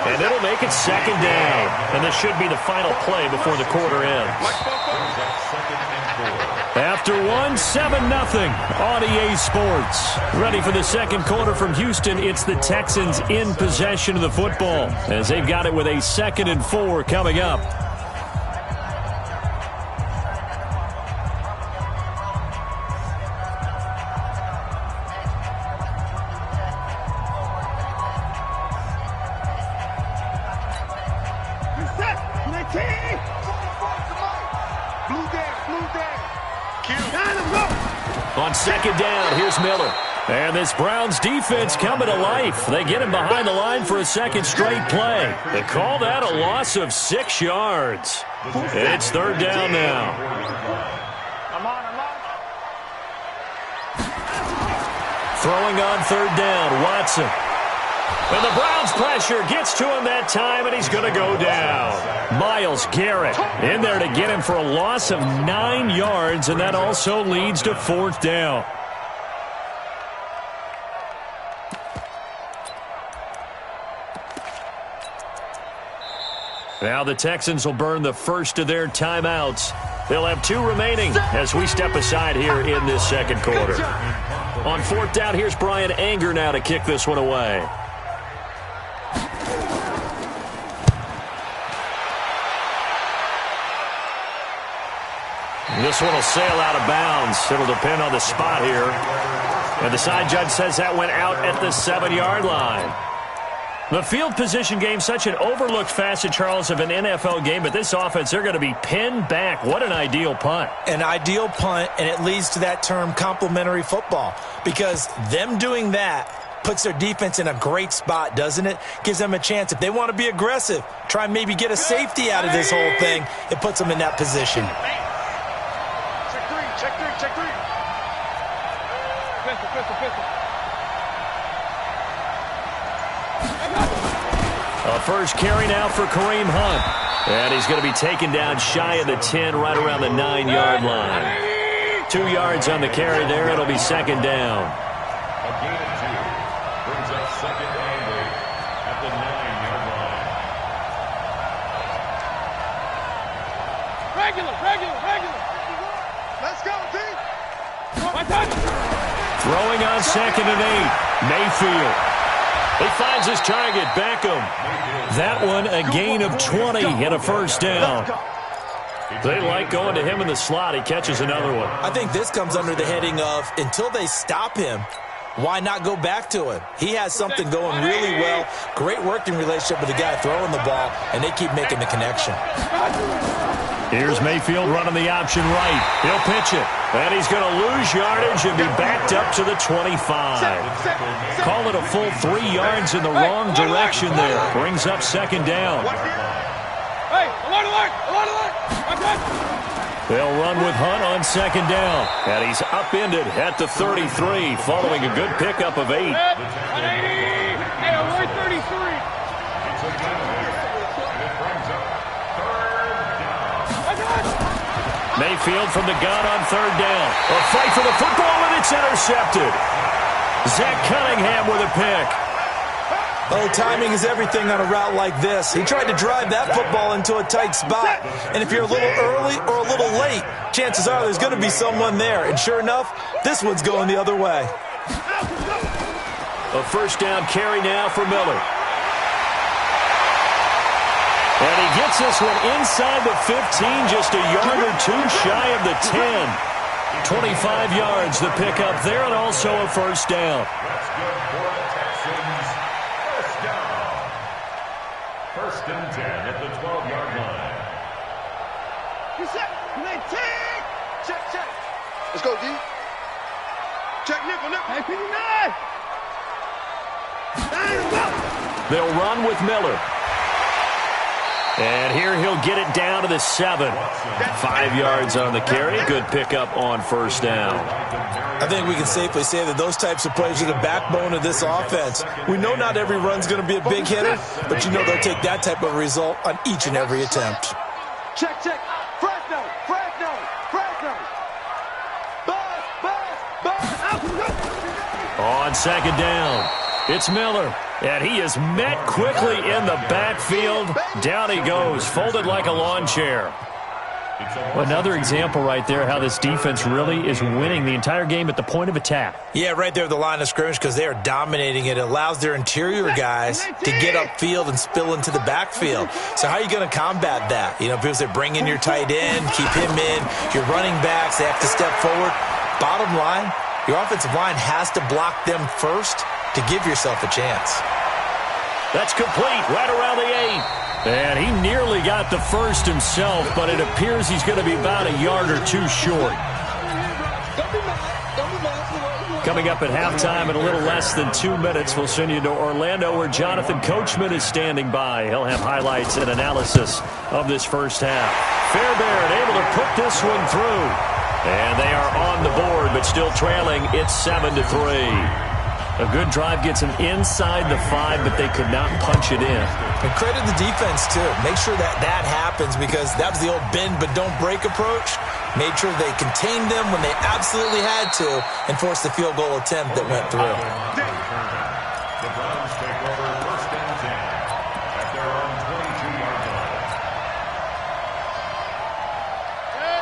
and it'll make it second down. And this should be the final play before the quarter ends. After one, 7-0 on EA Sports. Ready for the second quarter from Houston. It's the Texans in possession of the football as they've got it with a 2nd and 4 coming up. On second down, here's Miller. And this Browns defense coming to life. They get him behind the line for a second straight play. They call that a loss of 6 yards. It's third down now. Throwing on third down, Watson. And the Browns pressure gets to him that time, and he's going to go down. Myles Garrett in there to get him for a loss of 9 yards, and that also leads to fourth down. Now the Texans will burn the first of their timeouts. They'll have 2 remaining as we step aside here in this second quarter. On fourth down, here's Brian Anger now to kick this one away. This one will sail out of bounds. It'll depend on the spot here. And the side judge says that went out at the 7-yard line. The field position game, such an overlooked facet, Charles, of an NFL game, but this offense, they're going to be pinned back. What an ideal punt. An ideal punt, and it leads to that term complementary football, because them doing that puts their defense in a great spot, doesn't it? Gives them a chance. If they want to be aggressive, try and maybe get a safety out of this whole thing, it puts them in that position. Check three. Pistol. A first carry now for Kareem Hunt. And he's going to be taken down shy of the 10, right around the 9-yard line. 2 yards on the carry there. It'll be second down. A gain of 2 brings up second and 8 at the 9-yard line. Regular. Let's go, team. Throwing on second and 8. Mayfield. He finds his target, Beckham. That one a gain of 20 and a first down. They like going to him in the slot. He catches another one. I think this comes under the heading of, until they stop him, why not go back to him? He has something going really well. Great working relationship with the guy throwing the ball, and they keep making the connection. Here's Mayfield running the option right. He'll pitch it. And he's going to lose yardage and be backed up to the 25. Call it a full 3 yards in the wrong direction there. Brings up second down. Hey, alert! They'll run with Hunt on second down. And he's upended at the 33 following a good pickup of 8. Hey, alert 33. Mayfield from the gun on third down. A fight for the football, and it's intercepted. Zach Cunningham with a pick. Oh, timing is everything on a route like this. He tried to drive that football into a tight spot. And if you're a little early or a little late, chances are there's going to be someone there. And sure enough, this one's going the other way. A first down carry now for Miller. And he gets this one inside the 15, just a yard or 2 shy of the 10. 25 yards to pick up there, and also a first down. That's good for the Texans. First down. First and 10 at the 12-yard line. You set. Check, check. Let's go, D. Check nickel. Hey, P9. They'll run with Miller. And here he'll get it down to the 7. 5 yards on the carry. Good pickup on first down. I think we can safely say that those types of plays are the backbone of this offense. We know not every run's going to be a big hitter, but you know they'll take that type of result on each and every attempt. Check. Fresno. Buzz. On second down, it's Miller. And he is met quickly in the backfield. Down he goes, folded like a lawn chair. Another example right there how this defense really is winning the entire game at the point of attack. Yeah, right there at the line of scrimmage because they are dominating it. It allows their interior guys to get upfield and spill into the backfield. So how are you going to combat that? You know, people say bring in your tight end, keep him in. Your running backs, they have to step forward. Bottom line, your offensive line has to block them first to give yourself a chance. That's complete right around the 8. And he nearly got the first himself, but it appears he's going to be about a yard or two short. Coming up at halftime in a little less than 2 minutes, we'll send you to Orlando where Jonathan Coachman is standing by. He'll have highlights and analysis of this first half. Fairbairn able to put this one through. And they are on the board, but still trailing. It's 7-3. A good drive gets them inside the 5, but they could not punch it in. And credit the defense, too. Make sure that happens because that was the old bend but don't break approach. Made sure they contained them when they absolutely had to and forced the field goal attempt that went through. The Browns take over first and 10 at their own 22-yard line.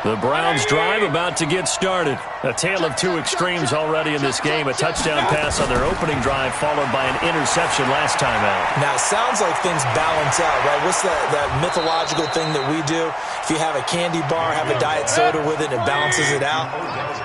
The Browns drive about to get started. A tale of two extremes already in this game. A touchdown pass on their opening drive followed by an interception last time out. Now, it sounds like things balance out, right? What's that mythological thing that we do? If you have a candy bar, have a diet soda with it, it balances it out.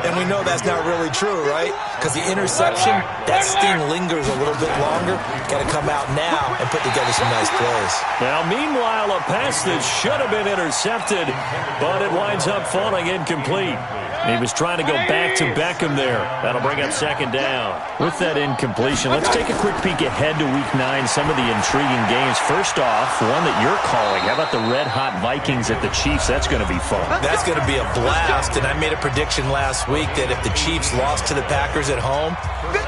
And we know that's not really true, right? Because the interception, that sting lingers a little bit longer. Got to come out now and put together some nice plays. Now, meanwhile, a pass that should have been intercepted, but it winds up falling incomplete. He was trying to go back to Beckham there. That'll bring up second down. With that incompletion, let's take a quick peek ahead to Week 9, some of the intriguing games. First off, one that you're calling. How about the red-hot Vikings at the Chiefs? That's going to be fun. That's going to be a blast, and I made a prediction last week that if the Chiefs lost to the Packers at home,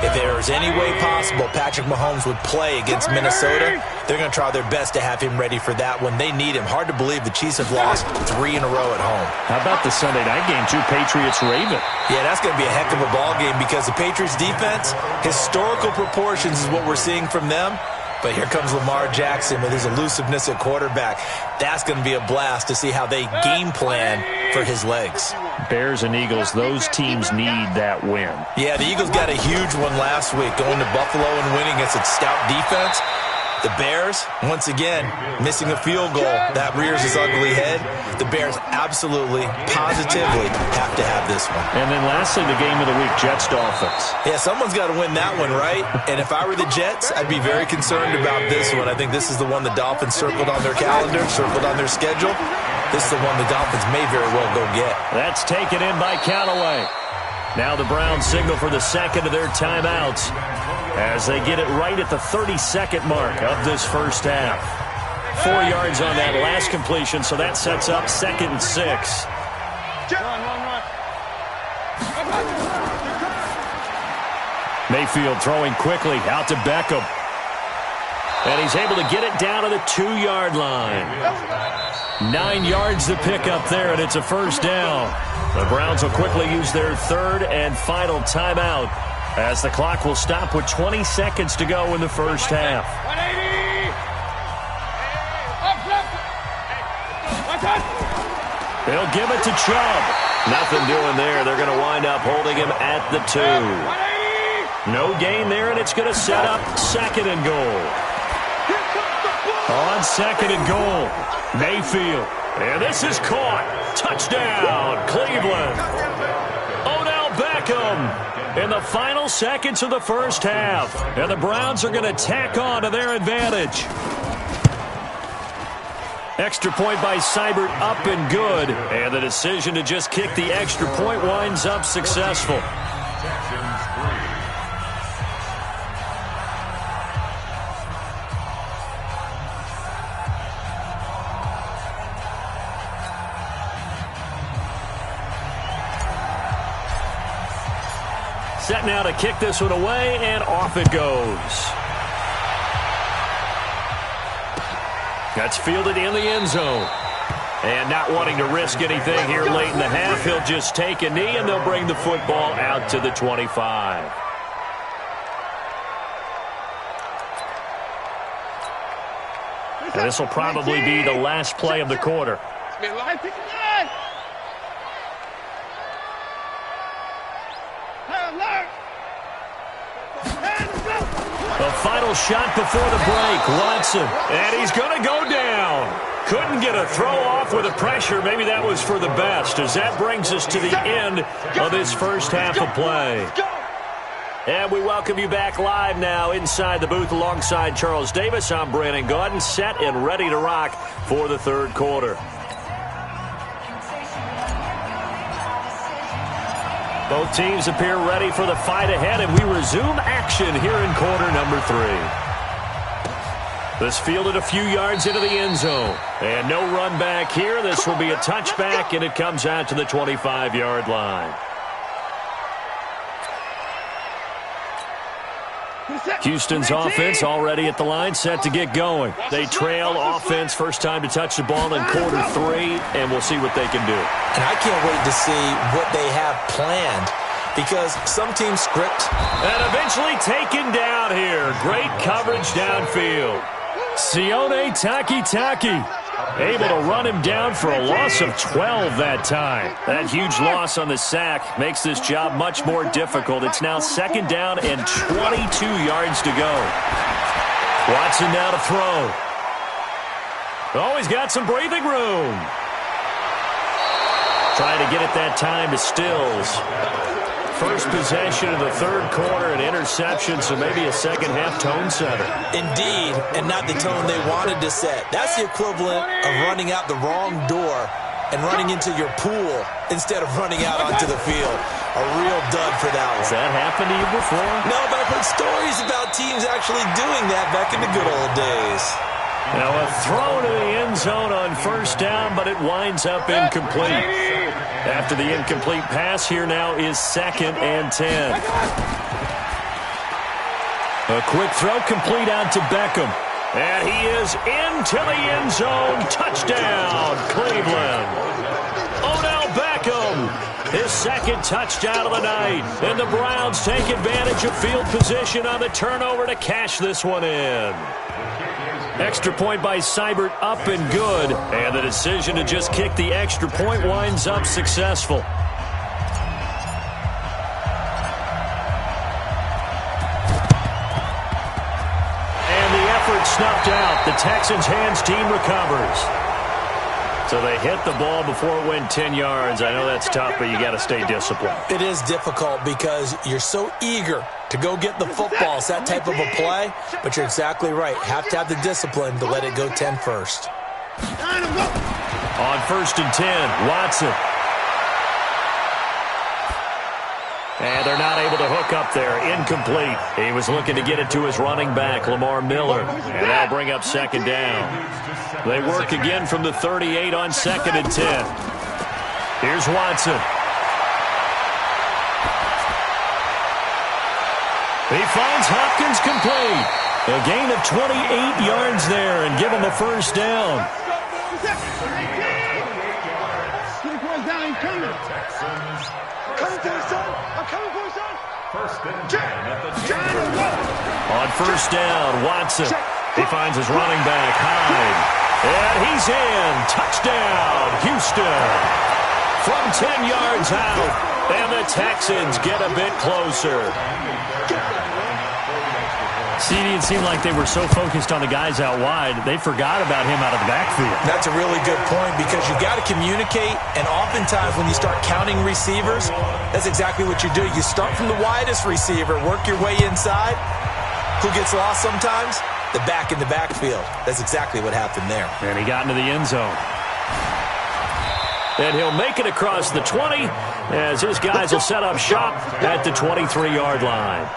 if there was any way possible Patrick Mahomes would play against Minnesota, they're going to try their best to have him ready for that when they need him. Hard to believe the Chiefs have lost 3 in a row at home. How about the Sunday night game, too? Patriots-Ravens. Yeah, that's going to be a heck of a ball game because the Patriots defense, historical proportions is what we're seeing from them. But here comes Lamar Jackson with his elusiveness at quarterback. That's going to be a blast to see how they game plan for his legs. Bears and Eagles, those teams need that win. Yeah, the Eagles got a huge one last week, going to Buffalo and winning against a stout defense. The Bears, once again, missing a field goal. That rears his ugly head. The Bears absolutely, positively have to have this one. And then lastly, the game of the week, Jets-Dolphins. Yeah, someone's got to win that one, right? And if I were the Jets, I'd be very concerned about this one. I think this is the one the Dolphins circled on their calendar, circled on their schedule. This is the one the Dolphins may very well go get. That's taken in by Callaway. Now the Browns signal for the second of their timeouts as they get it right at the 32nd mark of this first half. 4 yards on that last completion, so that sets up 2nd and 6. Mayfield throwing quickly out to Beckham. And he's able to get it down to the 2-yard line. 9 yards to pick up there, and it's a first down. The Browns will quickly use their third and final timeout as the clock will stop with 20 seconds to go in the first half. They'll give it to Chubb. Nothing doing there. They're going to wind up holding him at the 2. No gain there, and it's going to set up 2nd and goal. On 2nd and goal, Mayfield. And this is caught. Touchdown, Cleveland. Beckham in the final seconds of the first half. And the Browns are going to tack on to their advantage. Extra point by Seibert up and good. And the decision to just kick the extra point winds up successful. Set now to kick this one away, and off it goes. That's fielded in the end zone. And not wanting to risk anything here late in the half, he'll just take a knee, and they'll bring the football out to the 25. And this will probably be the last play of the quarter. The final shot before the break, Watson. And he's going to go down. Couldn't get a throw off with the pressure. Maybe that was for the best, as that brings us to the end of this first half of play. And we welcome you back live now inside the booth alongside Charles Davis. I'm Brandon Gaudin, set and ready to rock for the third quarter. Both teams appear ready for the fight ahead, and we resume action here in quarter number 3. This fielded a few yards into the end zone. And no run back here. This will be a touchback, and it comes out to the 25-yard line. Houston's offense already at the line, set to get going. They trail offense, first time to touch the ball in quarter 3, and we'll see what they can do. And I can't wait to see what they have planned, because some teams script. And eventually taken down here. Great coverage downfield. Sione Takitaki able to run him down for a loss of 12 that time. That huge loss on the sack makes this job much more difficult. It's now second down and 22 yards to go. Watson now to throw. Oh, he's got some breathing room. Trying to get it that time to Stills. First possession of the third quarter, an interception, so maybe a second-half tone setter. Indeed, and not the tone they wanted to set. That's the equivalent of running out the wrong door and running into your pool instead of running out onto the field. A real dud for that one. Has that happened to you before? No, but I've heard stories about teams actually doing that back in the good old days. Now a throw to the end zone on first down, but it winds up incomplete. After the incomplete pass, here now is 2nd and 10. A quick throw complete out to Beckham. And he is into the end zone. Touchdown, Cleveland. Odell Beckham, his second touchdown of the night. And the Browns take advantage of field position on the turnover to cash this one in. Extra point by Seibert up and good. And the decision to just kick the extra point winds up successful. And the effort snuffed out. The Texans' hands team recovers. So they hit the ball before it went 10 yards. I know that's tough, but you got to stay disciplined. It is difficult because you're so eager to go get the football. It's that type of a play, but you're exactly right. Have to have the discipline to let it go 10 first. On 1st and 10, Watson. And they're not able to hook up there. Incomplete. He was looking to get it to his running back, Lamar Miller. And that'll bring up 2nd down. They work again from the 38 on 2nd and 10. Here's Watson. He finds Hopkins complete. A gain of 28 yards there and give him a first down. On 1st down, Watson. He finds his running back, Hyde. And he's in. Touchdown, Houston. From 10 yards out. And the Texans get a bit closer. CD, it seemed like they were so focused on the guys out wide, they forgot about him out of the backfield. That's a really good point because you got to communicate, and oftentimes when you start counting receivers, that's exactly what you do. You start from the widest receiver, work your way inside. Who gets lost sometimes? The back in the backfield. That's exactly what happened there. And he got into the end zone. And he'll make it across the 20 as his guys will set up shop at the 23-yard line.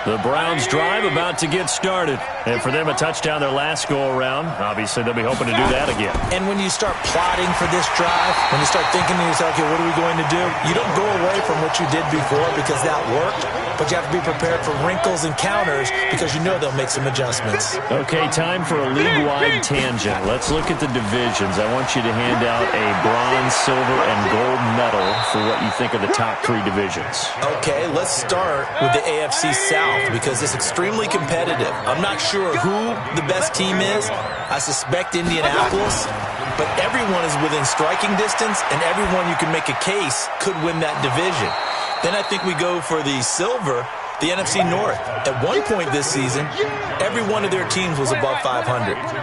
The Browns drive about to get started. And for them, a touchdown their last go-around. Obviously, they'll be hoping to do that again. And when you start plotting for this drive, when you start thinking to yourself, okay, what are we going to do? You don't go away from what you did before because that worked, but you have to be prepared for wrinkles and counters because you know they'll make some adjustments. Okay, time for a league-wide tangent. Let's look at the divisions. I want you to hand out a bronze, silver, and gold medal for what you think are the top 3 divisions. Okay, let's start with the AFC South because it's extremely competitive. I'm not sure who the best team is. I suspect Indianapolis, but everyone is within striking distance, and everyone you can make a case could win that division. Then I think we go for the silver, the NFC North. At one point this season, every one of their teams was above 500.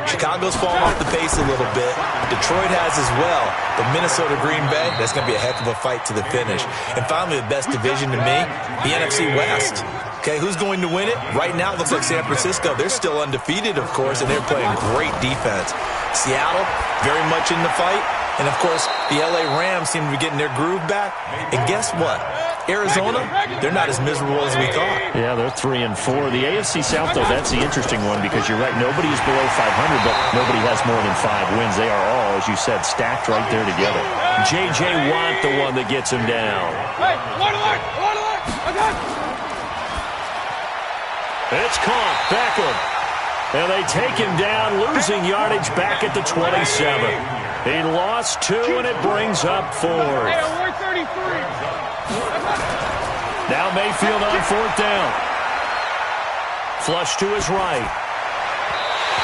Chicago's fallen off the pace a little bit. Detroit has as well. But Minnesota, Green Bay, that's going to be a heck of a fight to the finish. And finally, the best division to me, the NFC West. Okay, who's going to win it? Right now, it looks like San Francisco. They're still undefeated, of course, and they're playing great defense. Seattle, very much in the fight. And, of course, the LA Rams seem to be getting their groove back. And guess what? Arizona, they're not as miserable as we thought. Yeah, they're 3-4. The AFC South, though, that's the interesting one because you're right. Nobody is below 500, but nobody has more than 5 wins. They are all, as you said, stacked right there together. J.J. Watt, the one that gets him down. Hey, one alert! Okay. It's caught. Beckham. And they take him down, losing yardage back at the 27. He lost 2, and it brings up 4th. Hey, we're 33. Now Mayfield on 4th down. Flush to his right.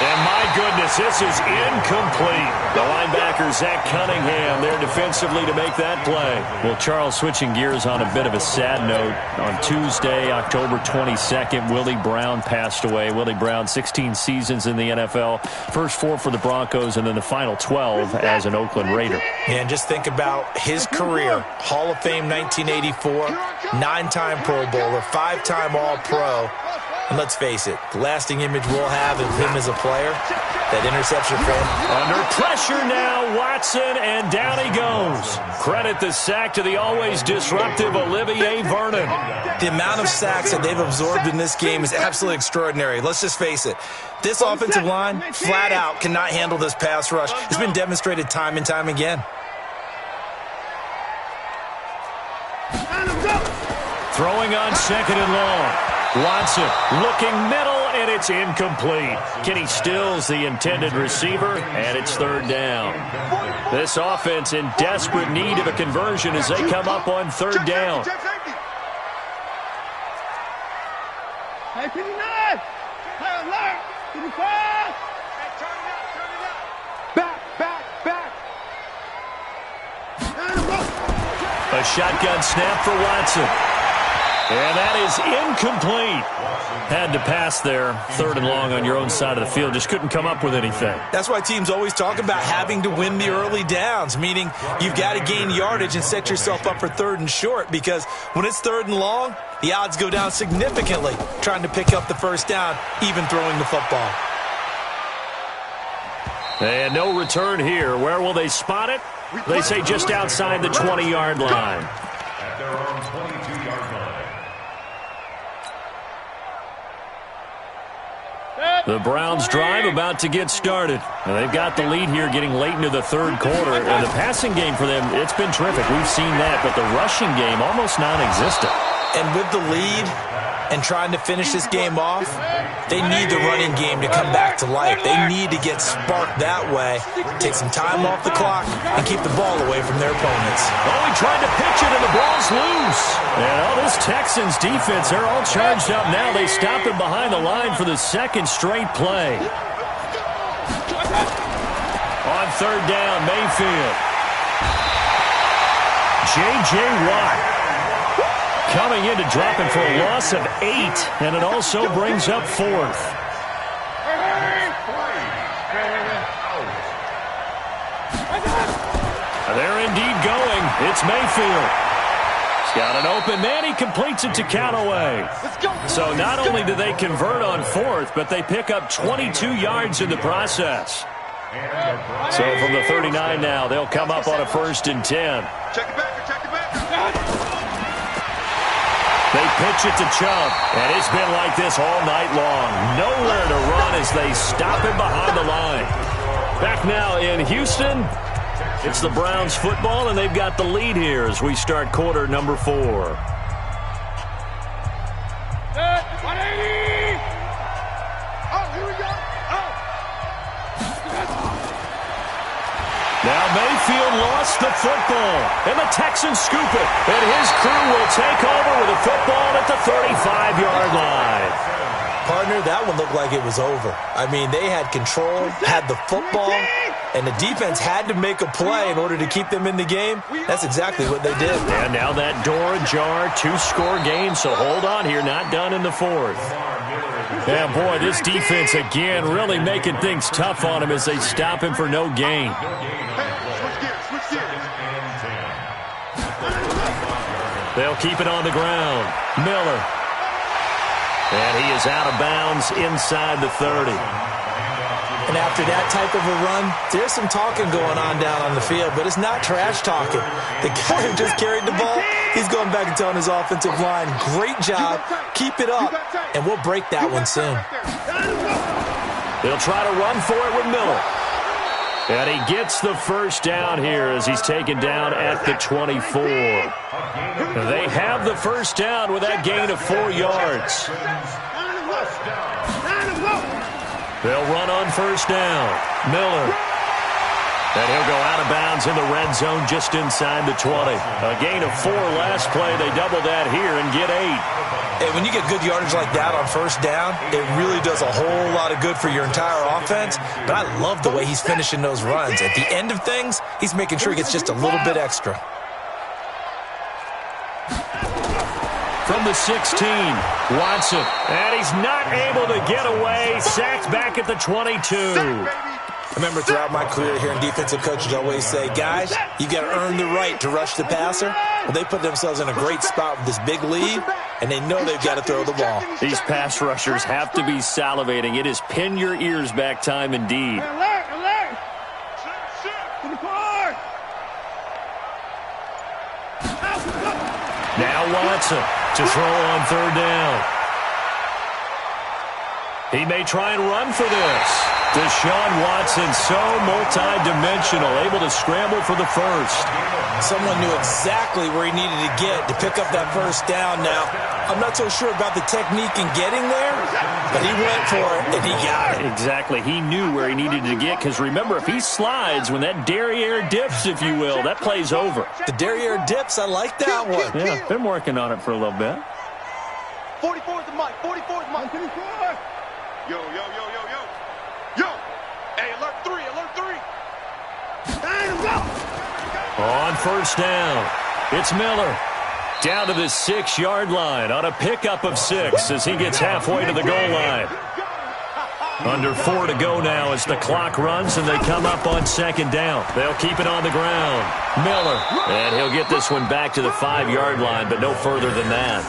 And my goodness, this is incomplete. The linebacker, Zach Cunningham, there defensively to make that play. Well, Charles, switching gears on a bit of a sad note. On Tuesday, October 22nd, Willie Brown passed away. Willie Brown, 16 seasons in the NFL. First 4 for the Broncos, and then the final 12 as an Oakland Raider. And just think about his career. Hall of Fame 1984, 9-time Pro Bowler, 5-time All-Pro. And let's face it, the lasting image we'll have of him as a player, that interception frame. Under pressure now, Watson, and down he goes. Credit the sack to the always disruptive Olivier Vernon. The amount of sacks that they've absorbed in this game is absolutely extraordinary. Let's just face it. This offensive line, flat out, cannot handle this pass rush. It's been demonstrated time and time again. Throwing on 2nd and long. Watson looking middle, and it's incomplete. Kenny Stills, the intended receiver, and it's 3rd down. This offense in desperate need of a conversion as they come up on 3rd down. Hey, 59! Hey, alert! 55! Hey, turn it up! Back! A shotgun snap for Watson. And that is incomplete. Had to pass there, 3rd and long on your own side of the field. Just couldn't come up with anything. That's why teams always talk about having to win the early downs, meaning you've got to gain yardage and set yourself up for 3rd and short, because when it's 3rd and long, the odds go down significantly trying to pick up the 1st down, even throwing the football. And no return here. Where will they spot it? They say just outside the 20-yard line. At their own 22-yard line. The Browns drive about to get started. And they've got the lead here getting late into the 3rd quarter. And the passing game for them, it's been terrific. We've seen that. But the rushing game, almost non-existent. And with the lead and trying to finish this game off, they need the running game to come back to life. They need to get sparked that way, take some time off the clock, and keep the ball away from their opponents. Oh, he tried to pitch it, and the ball's loose. And this Texans defense, they're all charged up now. They stopped him behind the line for the 2nd straight play. On 3rd down, Mayfield. J.J. Watt. Coming in to drop him for a loss of 8, and it also brings up 4th. They're indeed going. It's Mayfield. He's got an open man. He completes it to Callaway. So not only do they convert on 4th, but they pick up 22 yards in the process. So from the 39 now, they'll come up on a 1st and 10. Check it back. They pitch it to Chubb, and it's been like this all night long. Nowhere to run as they stop him behind the line. Back now in Houston, it's the Browns football, and they've got the lead here as we start quarter number 4. 180! Oh, here we go. Oh. Now Mayfield lost the football, and the Texans scoop it, and his crew will take over with a football at the 35-yard line. Partner, that one looked like it was over. I mean, they had control, had the football, and the defense had to make a play in order to keep them in the game. That's exactly what they did. And now that door ajar, 2-score game, so hold on here, not done in the 4th. Yeah, boy, this defense again really making things tough on him as they stop him for no gain. They'll keep it on the ground. Miller. And he is out of bounds inside the 30. And after that type of a run, there's some talking going on down on the field, but it's not trash talking. The guy who just carried the ball, he's going back and telling his offensive line, great job, keep it up, and we'll break that one soon. They'll try to run for it with Miller. And he gets the 1st down here as he's taken down at the 24. They have the 1st down with that gain of 4 yards. They'll run on 1st down. Miller. And he'll go out of bounds in the red zone just inside the 20. A gain of 4 last play. They double that here and get 8. Hey, when you get good yardage like that on 1st down, it really does a whole lot of good for your entire offense. But I love the way he's finishing those runs. At the end of things, he's making sure he gets just a little bit extra. From the 16, Watson. And he's not able to get away. Sacked back at the 22. Remember, throughout my career here in defensive coaches, I always say, guys, you got to earn the right to rush the passer. Well, they put themselves in a great spot with this big lead, and they know they've got to throw the ball. These pass rushers have to be salivating. It is pin your ears back time indeed. Alert! To the car! Now Watson to throw on 3rd down. He may try and run for this. Deshaun Watson, so multi-dimensional, able to scramble for the 1st. Someone knew exactly where he needed to get to pick up that 1st down. Now, I'm not so sure about the technique in getting there, but he went for it, and he got it. Exactly. He knew where he needed to get, because remember, if he slides, when that derriere dips, if you will, that play's over. The derriere dips, I like that one. Yeah, been working on it for a little bit. 44 is the mic. 44 is the mic. Yo. Hey, alert 3. On 1st down, it's Miller. Down to the 6-yard line on a pickup of 6 as he gets halfway to the goal line. Under 4 to go now as the clock runs and they come up on 2nd down. They'll keep it on the ground. Miller. And he'll get this one back to the 5-yard line, but no further than that.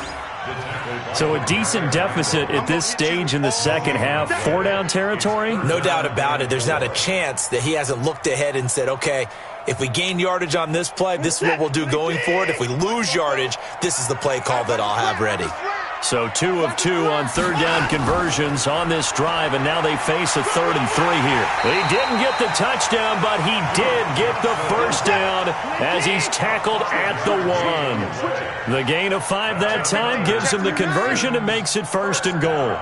So a decent deficit at this stage in the 2nd half. 4-down territory? No doubt about it. There's not a chance that he hasn't looked ahead and said, okay, if we gain yardage on this play, this is what we'll do going forward. If we lose yardage, this is the play call that I'll have ready. So 2 of 2 on 3rd down conversions on this drive, and now they face a 3rd and 3 here. He didn't get the touchdown, but he did get the 1st down as he's tackled at the 1. The gain of 5 that time gives him the conversion and makes it 1st and goal.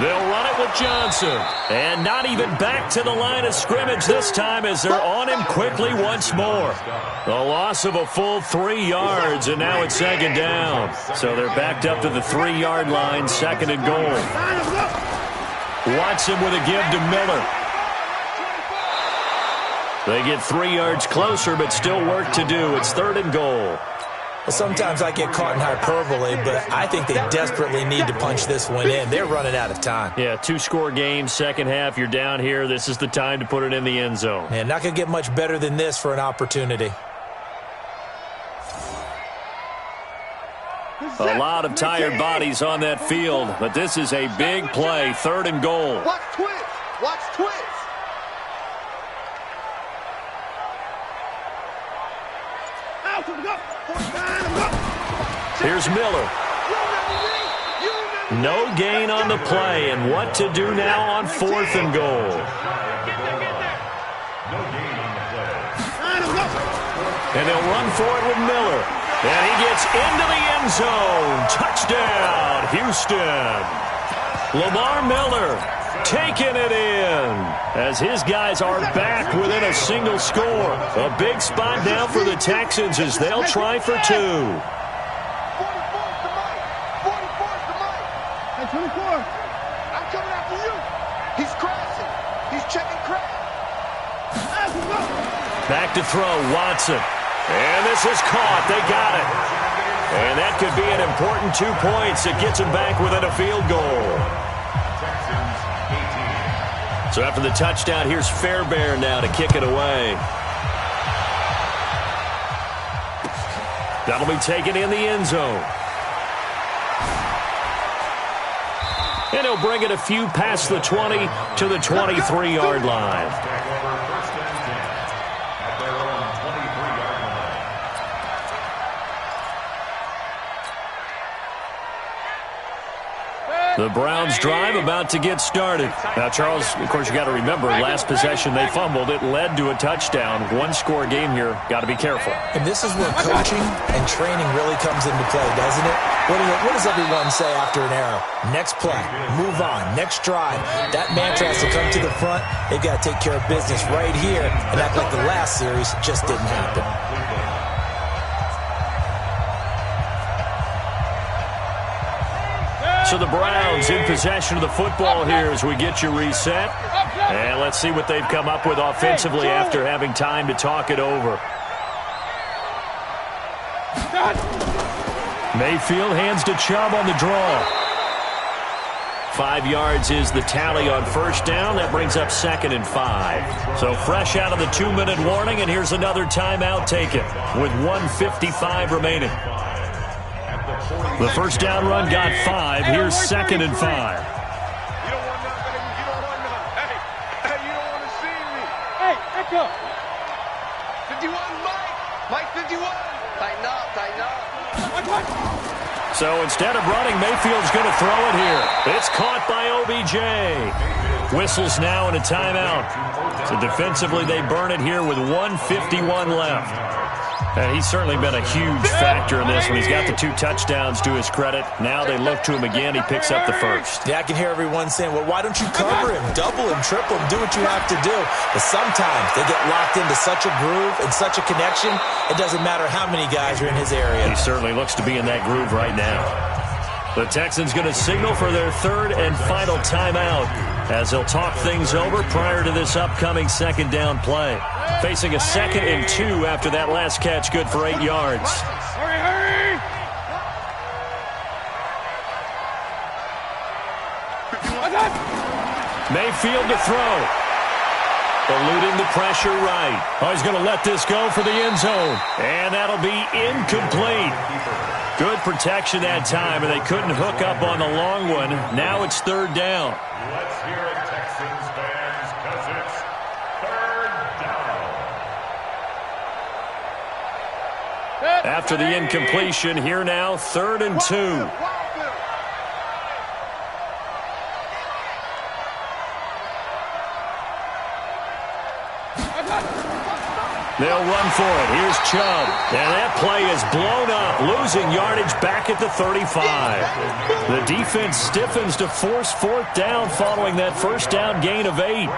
They'll run it with Johnson. And not even back to the line of scrimmage this time as they're on him quickly once more. The loss of a full 3 yards, and now it's 2nd down. So they're backed up to the 3-yard line, 2nd and goal. Watson with a give to Miller. They get 3 yards closer, but still work to do. It's 3rd and goal. Sometimes I get caught in hyperbole, but I think they desperately need to punch this one in. They're running out of time. Yeah, 2-score game, second half, you're down here. This is the time to put it in the end zone. And not going to get much better than this for an opportunity. A lot of tired bodies on that field, but this is a big play, 3rd and goal. Watch twist. Watch twist. Here's Miller. No gain on the play, and what to do now on 4th and goal. And they'll run for it with Miller. And he gets into the end zone. Touchdown, Houston. Lamar Miller taking it in as his guys are back within a single score. A big spot now for the Texans as they'll try for 2. 44's the mic. 44's the mic. Hey, 24. I'm coming after you. He's crashing. He's checking crash. Back to throw, Watson. And this is caught. They got it. And that could be an important 2 points. It gets them back within a field goal. So after the touchdown, here's Fairbairn now to kick it away. That'll be taken in the end zone. And he'll bring it a few past the 20 to the 23-yard line. The Browns drive about to get started. Now, Charles, of course, you got to remember, last possession they fumbled. It led to a touchdown. 1-score game here. Got to be careful. And this is where coaching and training really comes into play, doesn't it? What does everyone say after an error? Next play, move on, next drive. That mantra has to come to the front. They've got to take care of business right here and act like the last series just didn't happen. So the Browns in possession of the football here as we get you reset. And let's see what they've come up with offensively after having time to talk it over. Mayfield hands to Chubb on the draw. 5 yards is the tally on first down. That brings up 2nd and 5. So fresh out of the 2-minute warning, and here's another timeout taken with 1:55 remaining. The first down run got 5. Here's 2nd and 5. You don't want nothing. You don't want nothing. Hey, you don't want to see me. Hey, Echo. 51, Mike. Mike 51. Tighten up, tighten up. So instead of running, Mayfield's going to throw it here. It's caught by OBJ. Whistles now in a timeout. So defensively, they burn it here with 1:51 left. And he's certainly been a huge factor in this when he's got the 2 touchdowns to his credit. Now they look to him again. He picks up the first. Yeah, I can hear everyone saying, well, why don't you cover him, double him, triple him, do what you have to do. But sometimes they get locked into such a groove and such a connection, it doesn't matter how many guys are in his area. He certainly looks to be in that groove right now. The Texans going to signal for their 3rd and final timeout as they'll talk things over prior to this upcoming 2nd down play. Facing a 2nd and 2 after that last catch, good for 8 yards. Hurry, hurry! Mayfield to throw. Eluding the pressure right. Oh, he's going to let this go for the end zone. And that'll be incomplete. Good protection that time, and they couldn't hook up on the long one. Now it's 3rd down. Let's hear it, Texans fans, because it's 3rd down. After the incompletion, here now, 3rd and 2. They'll run for it. Here's Chubb. And that play is blown up, losing yardage back at the 35. The defense stiffens to force 4th down following that first down gain of 8.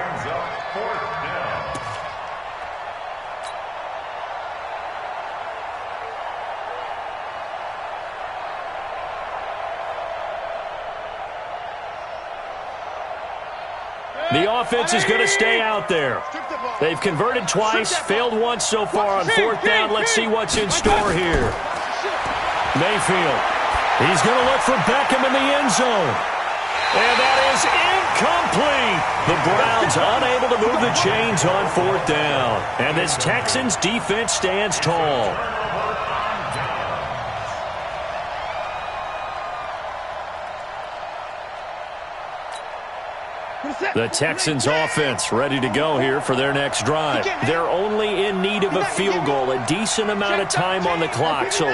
The offense is going to stay out there. They've converted twice, failed once so far on 4th down. Let's see what's in store here. Mayfield. He's going to look for Beckham in the end zone. And that is incomplete. The Browns unable to move the chains on 4th down. And this Texans defense stands tall. The Texans offense ready to go here for their next drive. They're only in need of a field goal, a decent amount of time on the clock. So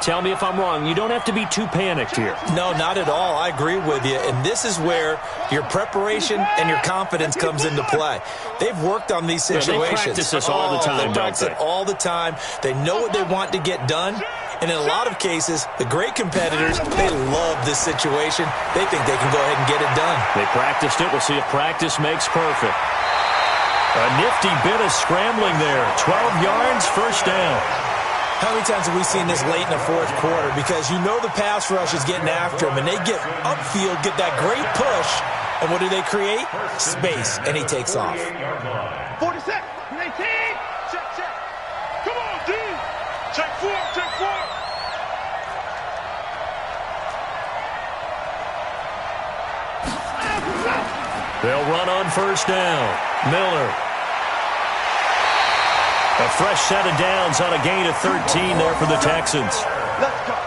tell me if I'm wrong. You don't have to be too panicked here. No, not at all. I agree with you. And this is where your preparation and your confidence comes into play. They've worked on these situations. They practice this all the time, they practice it all the time. They know what they want to get done. And in a lot of cases, the great competitors, they love this situation. They think they can go ahead and get it done. They practiced it. We'll see if practice makes perfect. A nifty bit of scrambling there. 12 yards, first down. How many times have we seen this late in the fourth quarter? Because you know the pass rush is getting after him, and they get upfield, get that great push, and what do they create? Space, and he takes off. 40 seconds. 18. Check, check. Come on, D. Check 4, check 4. They'll run on first down. Miller. A fresh set of downs on a gain of 13 there for the Texans.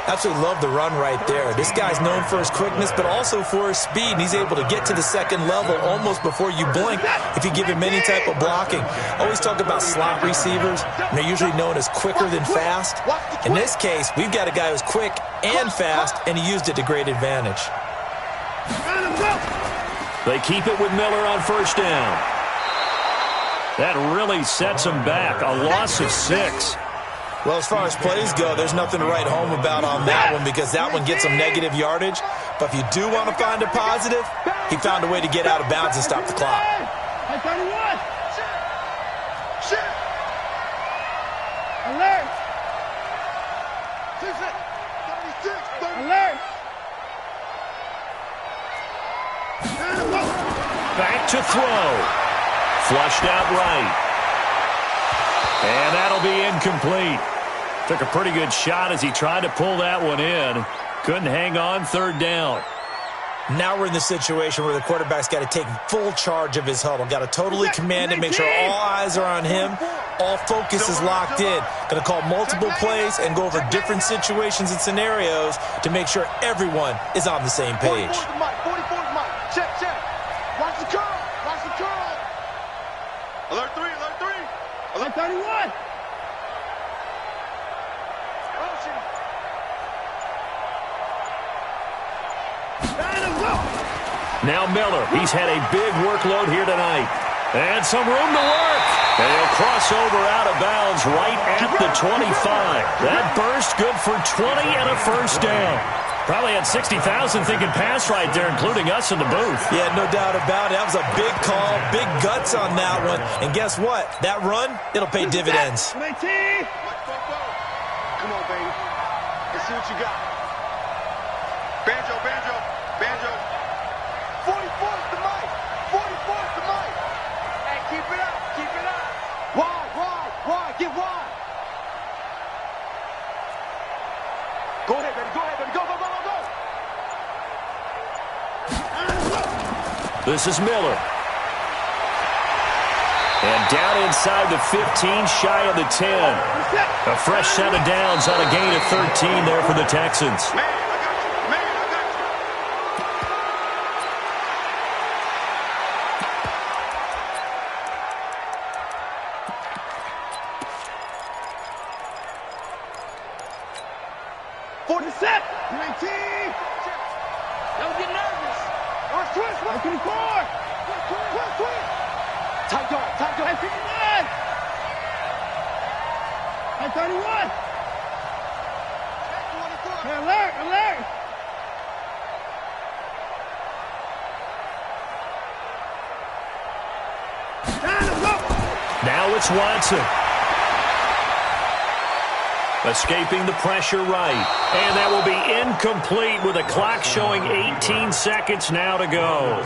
Absolutely love the run right there. This guy's known for his quickness, but also for his speed. And he's able to get to the second level almost before you blink if you give him any type of blocking. Always talk about slot receivers, and they're usually known as quicker than fast. In this case, we've got a guy who's quick and fast, and he used it to great advantage. They keep it with Miller on first down. That really sets them back. A loss of 6. Well, as far as plays go, there's nothing to write home about on that one because that one gets them negative yardage. But if you do want to find a positive, he found a way to get out of bounds and stop the clock. Alert! Alert! Back to throw. Flushed out right. And that'll be incomplete. Took a pretty good shot as he tried to pull that one in. Couldn't hang on, third down. Now we're in the situation where the quarterback's got to take full charge of his huddle. Got to totally command it, make sure all eyes are on him. All focus is locked in. Going to call multiple plays and go over different situations and scenarios to make sure everyone is on the same page. 44's the mic. 44's the mic. Check, check. Watch the curl. Watch the curl. Alert 3, alert 3. Alert 31. Now Miller, he's had a big workload here tonight. And some room to work. And he'll cross over out of bounds right at the 25. That burst good for 20 and a first down. Probably had 60,000 thinking pass right there, including us in the booth. Yeah, no doubt about it. That was a big call, big guts on that one. And guess what? That run, it'll pay dividends. Come on, baby. Let's see what you got. Banjo, banjo, banjo. 44's the mic. 44's the mic. Hey, keep it up, keep it up. Wide, get wide. Go ahead, baby, go, go, go, go, go. This is Miller. And down inside the 15, shy of the 10. A fresh set of downs on a gain of 13 there for the Texans. Now it's Watson. Escaping the pressure right. And that will be incomplete with a clock showing 18 seconds now to go.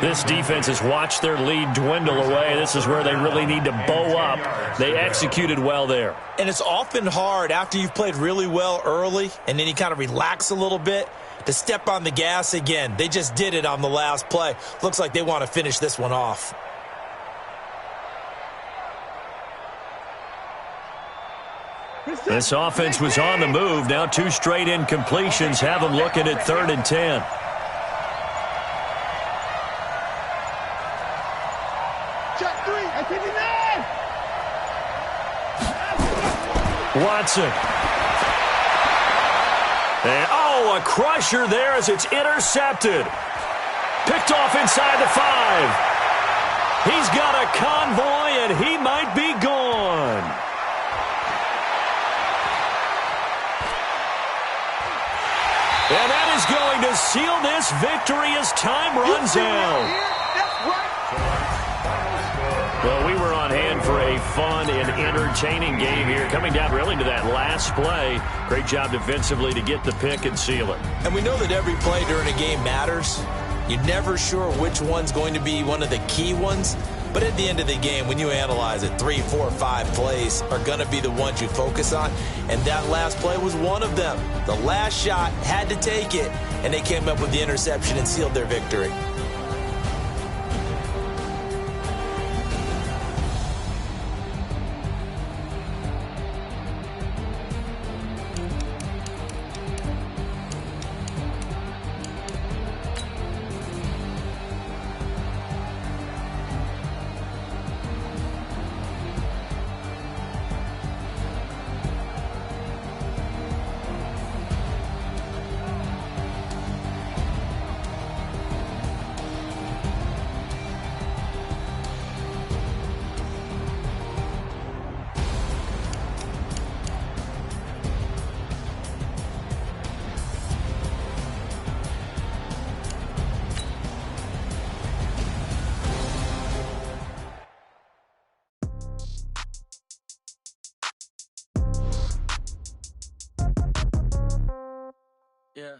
This defense has watched their lead dwindle away. This is where they really need to bow up. They executed well there. And it's often hard after you've played really well early and then you kind of relax a little bit to step on the gas again. They just did it on the last play. Looks like they want to finish this one off. This offense was on the move. Now 2 straight incompletions have them looking at 3rd and 10. Check 3. I take it there. Watson. And, oh, a crusher there as it's intercepted. Picked off inside the 5. He's got a convoy, and he might be gone. And that is going to seal this victory as time runs out. Well, we were on hand for a fun and entertaining game here, coming down really to that last play. Great job defensively to get the pick and seal it. And we know that every play during a game matters. You're never sure which one's going to be one of the key ones. But at the end of the game, when you analyze it, 3, 4, 5 plays are going to be the ones you focus on. And that last play was one of them. The last shot had to take it, and they came up with the interception and sealed their victory. Yeah.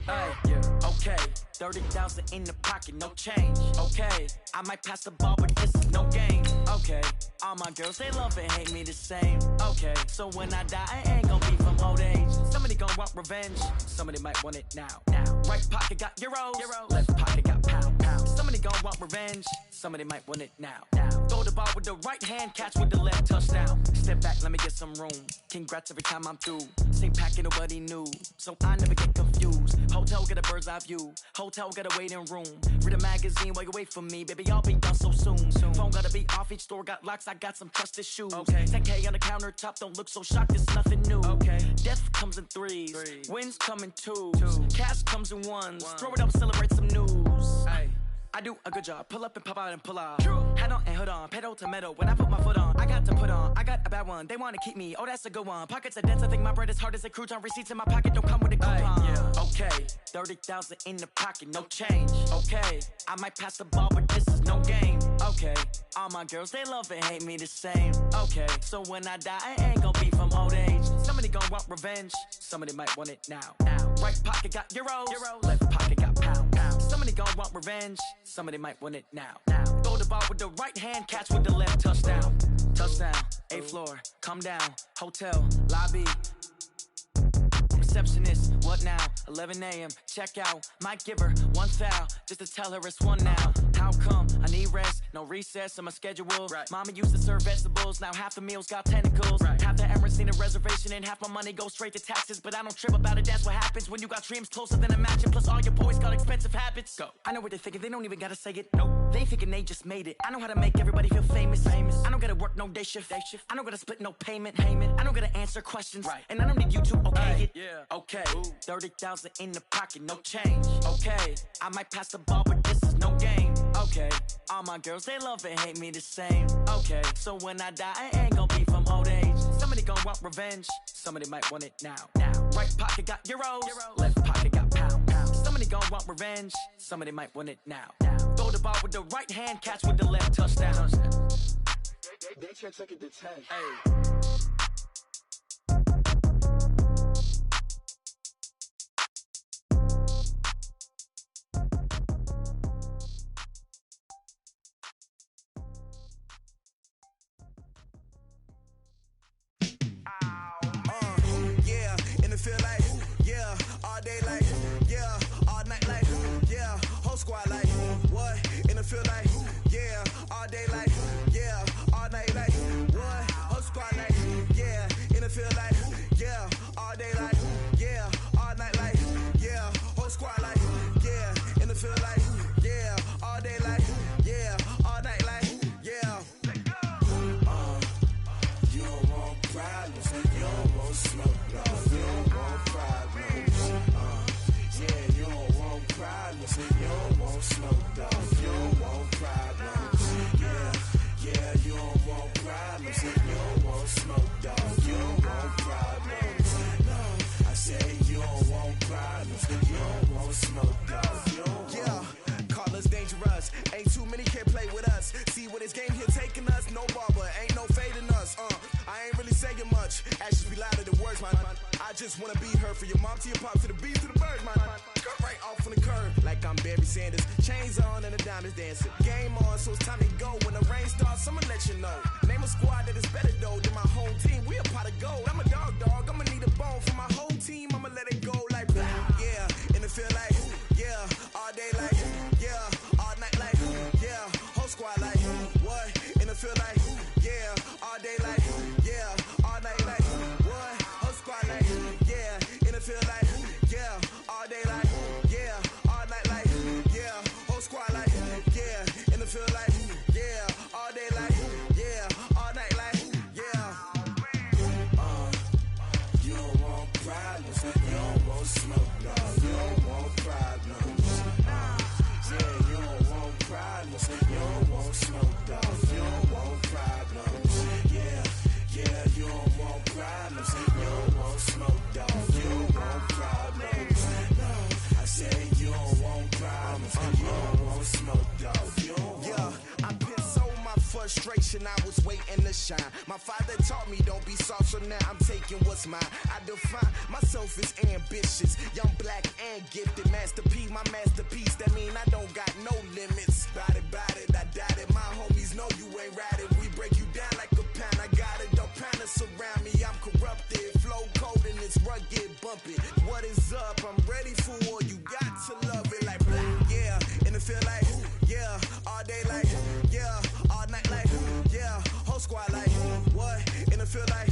Hey, yeah. Okay. 30,000 in the pocket, no change. Okay. I might pass the ball, but this is no game. Okay. All my girls, they love and hate me the same. Okay. So when I die, I ain't gonna be from old age. Somebody gonna want revenge. Somebody might want it now. Right pocket got euros. Left pocket got pound. Somebody gonna want revenge. Somebody might want it now. Throw the ball with the right hand, catch with the left, touchdown. Step back, let me get some room. Congrats every time I'm through. Same packet, nobody knew. So I never get confused. Hotel get a bird's eye view. Hotel got a waiting room. Read a magazine while you wait for me. Baby, I'll be done so soon. Phone gotta be off, each store got locks. I got some trusted shoes. Okay. 10K on the countertop, don't look so shocked, it's nothing new. Okay. Death comes in threes. Wins come in twos. Cash comes in ones. Throw it up, celebrate some news. Ay. I do a good job. Pull up and pop out and pull off. Hat on and hood on. Pedal to metal. When I put my foot on, I got to put on. I got a bad one. They want to keep me. Oh, that's a good one. Pockets are dense. I think my bread is hard as a crouton. Receipts in my pocket don't come with a coupon. Yeah. Okay. 30,000 in the pocket. No change. Okay. I might pass the ball, but this is no game. Okay. All my girls, they love and hate me the same. Okay. So when I die, I ain't gonna be from old age. Somebody gonna want revenge. Somebody might want it now. Right pocket got euros. Left pocket got pound. Somebody gonna want revenge. Somebody might want it now. Throw the ball with the right hand, catch with the left, touchdown. Touchdown, 8th floor, come down, hotel, lobby. Receptionist, what now? 11 a.m., check out. Might give her one foul, just to tell her it's one now. How come? I need rest, no recess in my schedule. Right. Mama used to serve vegetables, now half the meals got tentacles. Right. Half the Emirates need a reservation and half my money goes straight to taxes. But I don't trip about it, that's what happens when you got dreams closer than a match. And plus all your boys got expensive habits. Go. I know what they're thinking, they don't even gotta say it. Nope. They thinking they just made it. I know how to make everybody feel famous. I don't gotta work no day shift. I don't gotta split no payment. I don't gotta answer questions. Right. And I don't need you to okay it. Yeah. Okay. 30,000 in the pocket, no change. Okay. I might pass the ball, but this is no game. Okay. All my girls, they love and hate me the same. Okay. So when I die, I ain't gonna be from old age. Somebody gonna want revenge. Somebody might want it now. Right pocket got euros. Left pocket got pound. Somebody gonna want revenge. Somebody might want it now. Throw the ball with the right hand, catch with the left, touchdown. They took it to 10. feel like, yeah, all day like, yeah, all night like, yeah, whole squad like, what? In the feel like, yeah, all day like, yeah, all night like, what? Whole squad like, yeah, in the feel like, yeah, all day like, yeah, all night like, yeah, whole squad like, yeah, in the feel like, yeah, all day like, yeah, all night like, yeah. You don't want problems, you don't want smoke, no, you don't want problems. Yeah, you don't want problems, you don't want smoke, dog, you don't want problems. Yeah, you don't want problems, you don't want smoke, dog, you don't want problems. No, I say you don't want problems, you don't want smoke, dog, you don't want. Yeah, call us dangerous, ain't too many can play with us. See what this game here taking us, no barber, ain't no fading us. I ain't really saying much, actions be louder than words, man. I just wanna be heard from your mom to your pop to the beat to the bird, man. Cut right off on the curb, like I'm Barry Sanders. Chains on and the diamonds dancing. Game on, so it's time to go. When the rain starts, I'ma let you know. Name a squad that is better though than my whole team. We a pot of gold. I'm a dog, I'ma need a bone for my whole team. I'ma let it go like blah. Yeah, and it feel like, yeah, all day like, yeah, all night like, yeah, whole squad like, what? And it feel like, yeah, all day like, yeah, all night like, what? Whole squad like, yeah, and it feel like, yeah, all day like, yeah, all night like, yeah, whole squad like, yeah, and it feel like, yeah, all day like, yeah, all night like, yeah. You don't want problems, you don't want smoke, no, you don't want problems. Yeah, you don't want problems, you don't want smoke, dog, you don't want problems. Yeah, you don't want problems, you don't want smoke, dog, you don't want problems. No, I say you don't want problems, you don't want smoke, dog, you don't want. Yeah, I've been so my frustration, I was waiting to shine. My father taught me don't be soft, so now I'm taking what's mine. I define myself as ambitious, young, black, and gifted. Master P, my masterpiece, that mean I don't got no limits. Bout it, I doubt it. My homies know you ain't ratted. We break you down like a pound. I got it, don't panic surround me. I'm corrupted, flow cold and it's rugged, bumpy. What is up? I'm ready for war. You got to love it like blah. Yeah, and it feel like, yeah, all day like, yeah, all night like, yeah, whole squad like, what? And it feel like,